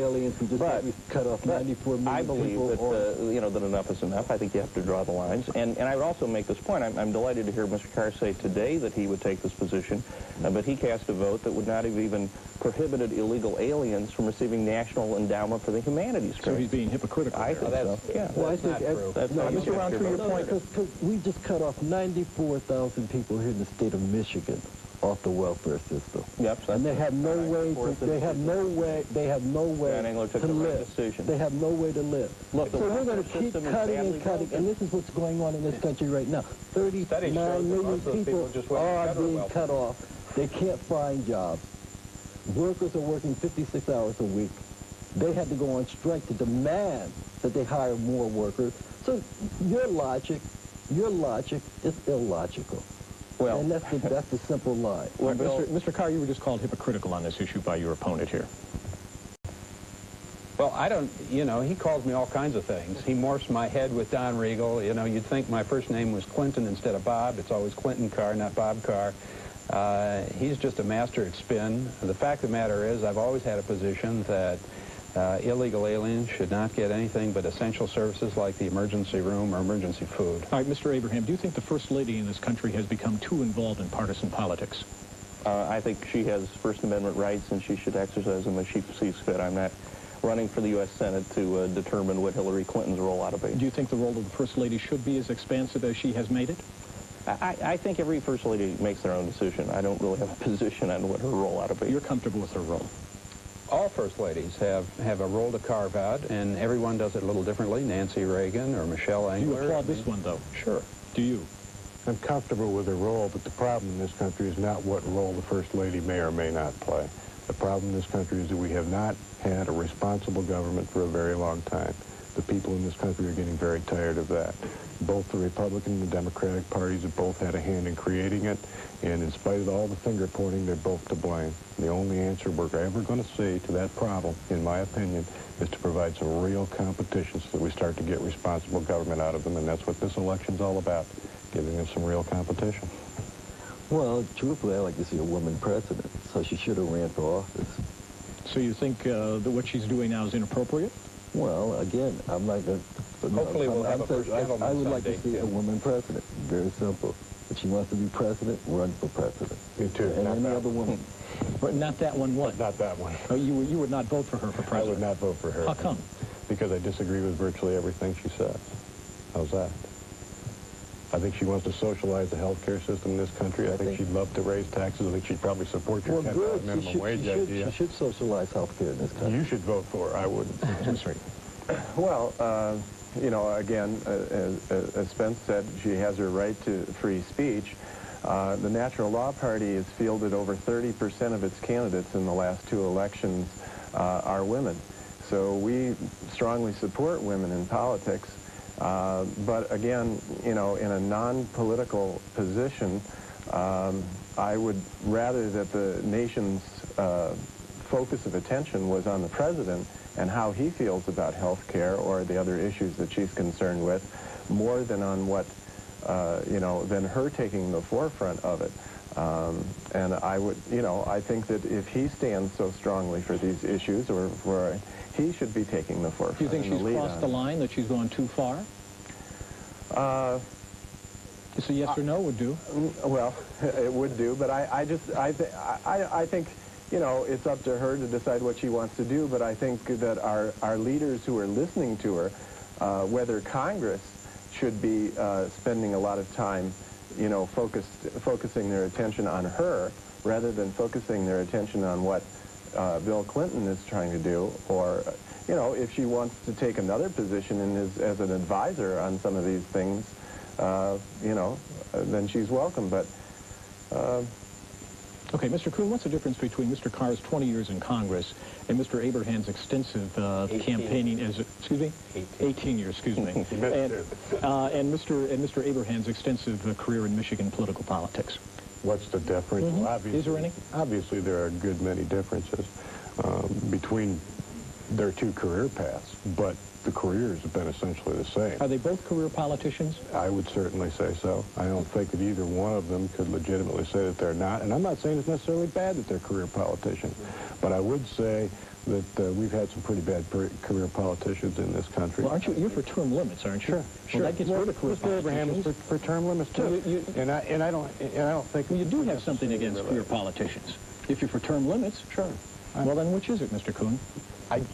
I believe that that enough is enough. I think you have to draw the lines. And I would also make this point. I'm delighted to hear Mr. Carr say today that he would take this position, but he cast a vote that would not have even prohibited illegal aliens from receiving National Endowment for the Humanities. So he's being hypocritical. I think so. Yeah. Well, I think that's Mr. Roundtree, your point. Because we just cut off 94,000 people here in the state of Michigan off the welfare system. Yep. And they have no way to live. They have no way to live. Look, so we're going to keep cutting and cutting, and this is what's going on in this country right now. 39 million people are being cut off. They can't find jobs. Workers are working 56 hours a week. They had to go on strike to demand that they hire more workers. So your logic is illogical. Well, and that's the simple lie. Well, Mr. Carr, you were just called hypocritical on this issue by your opponent here. Well, I don't, he calls me all kinds of things. He morphs my head with Don Regal. You'd think my first name was Clinton instead of Bob. It's always Clinton Carr, not Bob Carr. He's just a master at spin. The fact of the matter is I've always had a position that illegal aliens should not get anything but essential services like the emergency room or emergency food. All right, Mr. Abraham, do you think the First Lady in this country has become too involved in partisan politics? I think she has First Amendment rights, and she should exercise them as she sees fit. I'm not running for the U.S. Senate to determine what Hillary Clinton's role ought to be. Do you think the role of the First Lady should be as expansive as she has made it? I think every First Lady makes their own decision. I don't really have a position on what her role ought to be. You're comfortable with her role? All First Ladies have a role to carve out, and everyone does it a little differently. Nancy Reagan or Michelle Engler. Do you applaud this one, though? Sure. Do you? I'm comfortable with her role, but the problem in this country is not what role the First Lady may or may not play. The problem in this country is that we have not had a responsible government for a very long time. The people in this country are getting very tired of that. Both the Republican and the Democratic parties have both had a hand in creating it, and in spite of all the finger-pointing, they're both to blame. The only answer we're ever going to see to that problem, in my opinion, is to provide some real competition so that we start to get responsible government out of them, and that's what this election's all about, giving them some real competition. Well, truthfully, I'd like to see a woman president, so she should have ran for office. So you think that what she's doing now is inappropriate? Well, again, I'm not going to... Hopefully we'll have a first gentleman I would like to someday, see a woman president. Very simple. If she wants to be president, run for president. Me too. And any other woman. But not that one what? Not that one. Oh, you would not vote for her for president? I would not vote for her. How come? Because I disagree with virtually everything she says. How's that? I think she wants to socialize the health care system in this country. I think she'd love to raise taxes. I think she'd probably support your $10 minimum wage idea. She should socialize health care in this country. You should vote for her. I wouldn't. Well, you know, again, as Spence said, she has her right to free speech. The Natural Law Party has fielded over 30% of its candidates in the last 2 elections are women. So we strongly support women in politics. But again, you know, in a non-political position, I would rather that the nation's focus of attention was on the president and how he feels about health care or the other issues that she's concerned with, more than on what, you know, than her taking the forefront of it. And I would, you know, I think that if he stands so strongly for these issues, or for, he should be taking the forefront. Do you think she's crossed the line, that she's gone too far? Just a yes or no would do. Well, it would do, but I think, you know, it's up to her to decide what she wants to do, but I think that our leaders who are listening to her, whether Congress should be spending a lot of time, you know, focusing their attention on her, rather than focusing their attention on what Bill Clinton is trying to do, or, you know, if she wants to take another position as an advisor on some of these things, you know, then she's welcome. But okay, Mr. Coon, what's the difference between Mr. Carr's 20 years in Congress and Mr. Abraham's extensive campaigning as, excuse me? 18 years, excuse me. and Mr. Abraham's extensive career in Michigan political politics? What's the difference? Mm-hmm. Well, obviously, is there any? Obviously, there are a good many differences between their 2 career paths, but the careers have been essentially the same. Are they both career politicians? I would certainly say so. I don't think that either one of them could legitimately say that they're not. And I'm not saying it's necessarily bad that they're career politicians, but I would say that we've had some pretty bad career politicians in this country. Well, aren't you? You're for term limits, aren't you? Sure. Well, that gets rid of career Mr. Abraham is for term limits too. And I don't think. Well, you do have something against career politicians. If you're for term limits, sure. Well, then which is it, Mr. Coon?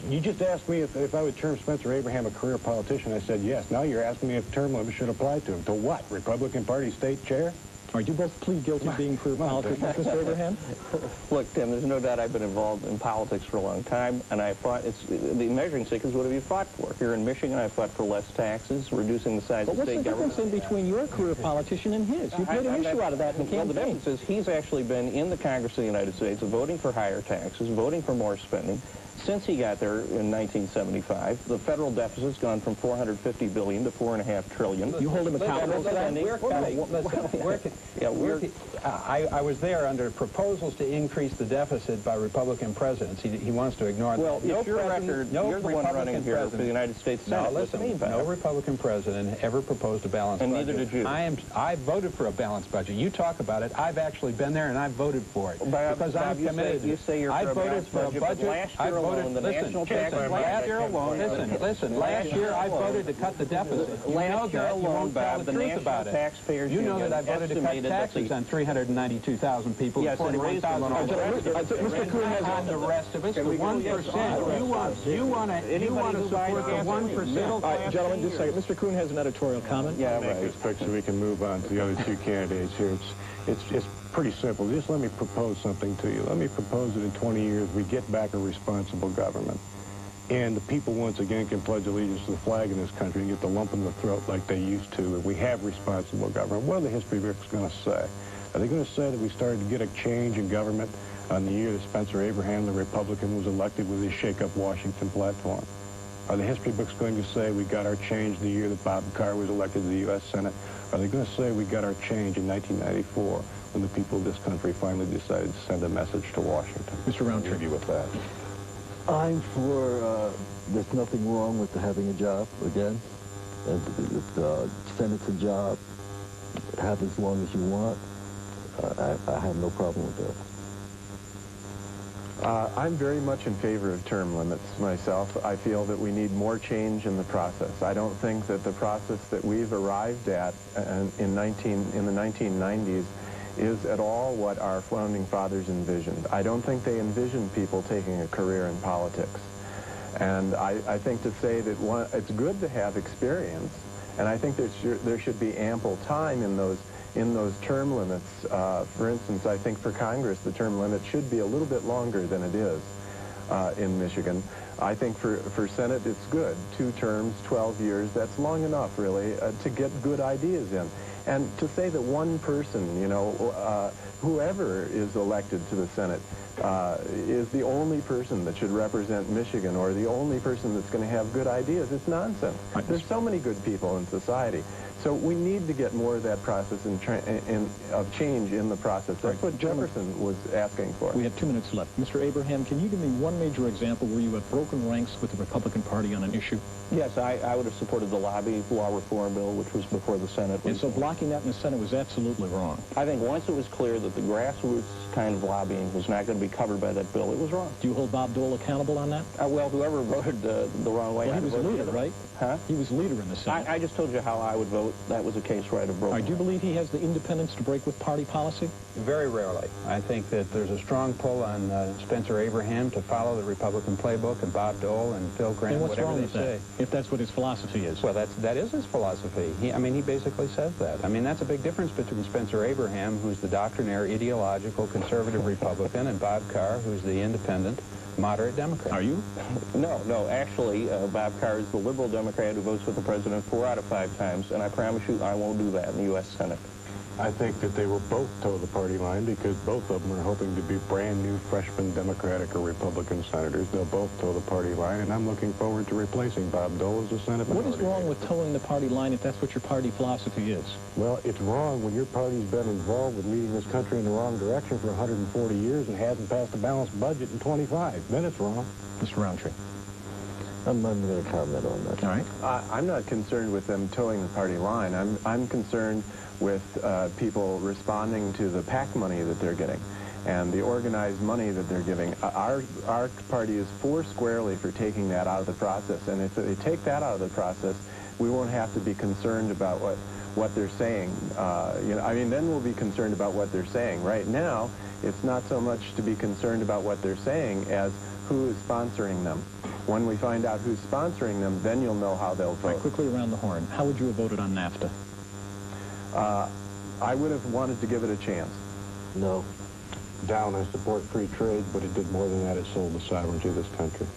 You just asked me if I would term Spencer Abraham a career politician. I said yes. Now you're asking me if term limits should apply to him. To what? Republican Party state chair? All right, you both plead guilty of being career politicians, Mr. Abraham? Look, Tim, there's no doubt I've been involved in politics for a long time, and I fought, the measuring stick is what have you fought for? Here in Michigan, I fought for less taxes, reducing the size of state government. But what's the difference in between your career politician and his? You've made an issue out of that in the campaign. Well, the difference is he's actually been in the Congress of the United States voting for higher taxes, voting for more spending. Since he got there in 1975, the federal deficit's gone from $450 billion to $4.5 trillion. You hold him accountable for that? I was there under proposals to increase the deficit by Republican presidents. He wants to ignore that. Well, if your record, you're the one running here for the United States Senate. No, listen, no Republican president ever proposed a balanced budget. And neither did you. I voted for a balanced budget. You talk about it. I've actually been there and I voted for it. Because I'm committed. You say you're for a balanced budget, but last year alone, the national tax last year alone. Listen, last year I voted to cut the deficit. Last year alone, Bob, the national taxpayers you know that I voted to cut taxes on 392,000 people. Yes, and raised them on all the rest of it. Mr. Coon has on the rest of us, the 1%. You want to support the 1%. Gentlemen, just a second. Mr. Coon has an editorial comment. Yeah, Make this quick so we can move on to the other 2 candidates here. It's pretty simple. Just let me propose something to you. Let me propose that in 20 years we get back a responsible government. And the people once again can pledge allegiance to the flag in this country and get the lump in the throat like they used to. And we have responsible government. What are the history books going to say? Are they going to say that we started to get a change in government on the year that Spencer Abraham, the Republican, was elected with his Shake Up Washington platform? Are the history books going to say we got our change the year that Bob Carr was elected to the U.S. Senate? Are they going to say we got our change in 1994 when the people of this country finally decided to send a message to Washington? Mr. Roundtree. With that. I'm for, there's nothing wrong with having a job, again. The Senate's a job. Have as long as you want. I have no problem with that. I'm very much in favor of term limits myself. I feel that we need more change in the process. I don't think that the process that we've arrived at in the 1990s is at all what our founding fathers envisioned. I don't think they envisioned people taking a career in politics. And I think to say that it's good to have experience, and I think there should be ample time in those term limits. For instance, I think for Congress, the term limit should be a little bit longer than it is in Michigan. I think for Senate it's good. 2 terms, 12 years, that's long enough, really, to get good ideas in. And to say that one person, you know, whoever is elected to the Senate is the only person that should represent Michigan or the only person that's going to have good ideas, it's nonsense. There's so many good people in society. So we need to get more of that process of change in the process. That's what Jefferson was asking for. We have 2 minutes left. Mr. Abraham, can you give me one major example where you have broken ranks with the Republican Party on an issue? Yes, I would have supported the lobby law reform bill, which was before the Senate. And so blocking that in the Senate was absolutely wrong. I think once it was clear that the grassroots kind of lobbying was not going to be covered by that bill, it was wrong. Do you hold Bob Dole accountable on that? Well, whoever voted the wrong way... Well, he was leader, right? Huh? He was leader in the Senate. I just told you how I would vote. That was a case where I'd have broken. Do you believe he has the independence to break with party policy? Very rarely. I think that there's a strong pull on Spencer Abraham to follow the Republican playbook, and Bob Dole and Phil Grant, and what's whatever wrong they with say. That, if that's what his philosophy is? Well, that is his philosophy. I mean, he basically says that. I mean, that's a big difference between Spencer Abraham, who's the doctrinaire, ideological, conservative Republican, and Bob Carr, who's the independent, moderate Democrat. Are you? No. Actually, Bob Carr is the liberal Democrat who votes with the president 4 out of 5 times, and I promise you I won't do that in the U.S. Senate. I think that they will both toe the party line because both of them are hoping to be brand new freshman Democratic or Republican senators. They'll both toe the party line, and I'm looking forward to replacing Bob Dole as a Senate minority. What is wrong with toeing the party line if that's what your party philosophy is? Well, it's wrong when your party's been involved with leading this country in the wrong direction for 140 years and hasn't passed a balanced budget in 25. Then it's wrong. Mr. Roundtree. I'm going to comment on that. All right. I'm not concerned with them towing the party line. I'm concerned with people responding to the PAC money that they're getting and the organized money that they're giving. Our party is squarely for taking that out of the process, and if they take that out of the process, we won't have to be concerned about what they're saying. You know, I mean, then we'll be concerned about what they're saying. Right now, it's not so much to be concerned about what they're saying as who is sponsoring them. When we find out who's sponsoring them, then you'll know how they'll vote. Right, quickly around the horn. How would you have voted on NAFTA? I would have wanted to give it a chance. No. Down, I support free trade, but it did more than that. It sold the sovereignty of this country.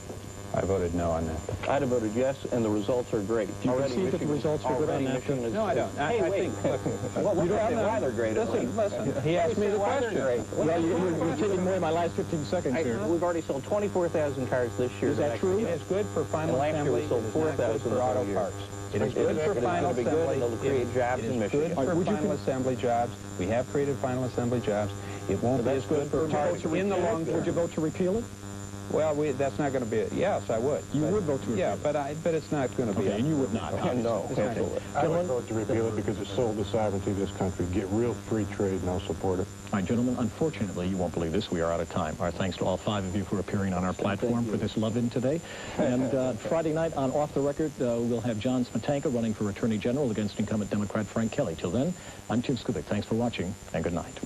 I voted no on that. I'd have voted yes, and the results are great. Do you concede that the results are good on NAFTA? No, I don't. Hey, I wait. think, Well, you don't have either great. listen. He asked me the question. Well, you're taking away my last 15 seconds here. We've already sold 24,000 cars this year. Is that true? It's good for final last year we assembly. sold It is not good 4,000 for auto a year. parts. It is good for final It'll be good, and assembly. it'll create jobs in It is Michigan. good for final assembly jobs. We have created final assembly jobs. It won't be as good for parts in the long term. Would you vote to repeal it? Well, that's not going to be it. Yes, I would. You would vote to repeal it? Yeah, but it's not going to be Okay, and you would not. No. I would vote to repeal it because it sold the sovereignty of this country. Get real free trade, and I'll support it. All right, gentlemen, unfortunately, you won't believe this. We are out of time. Our thanks to all 5 of you for appearing on our platform for this love-in today. And Friday night on Off the Record, we'll have John Smetanka running for Attorney General against incumbent Democrat Frank Kelly. Till then, I'm Tim Skubick. Thanks for watching, and good night.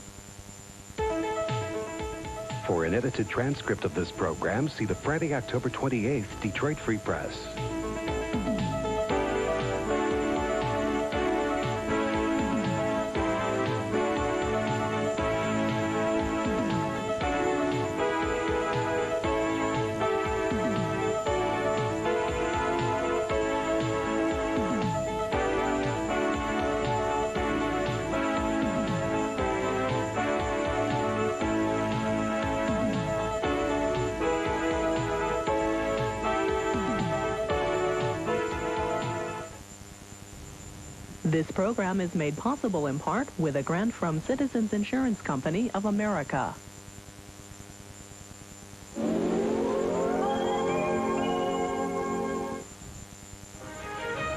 For an edited transcript of this program, see the Friday, October 28th Detroit Free Press. This program is made possible in part with a grant from Citizens Insurance Company of America.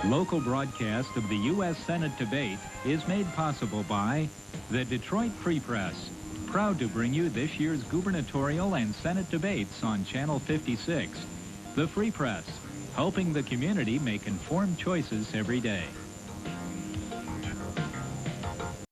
Local broadcast of the U.S. Senate debate is made possible by the Detroit Free Press, proud to bring you this year's gubernatorial and Senate debates on Channel 56. The Free Press, helping the community make informed choices every day.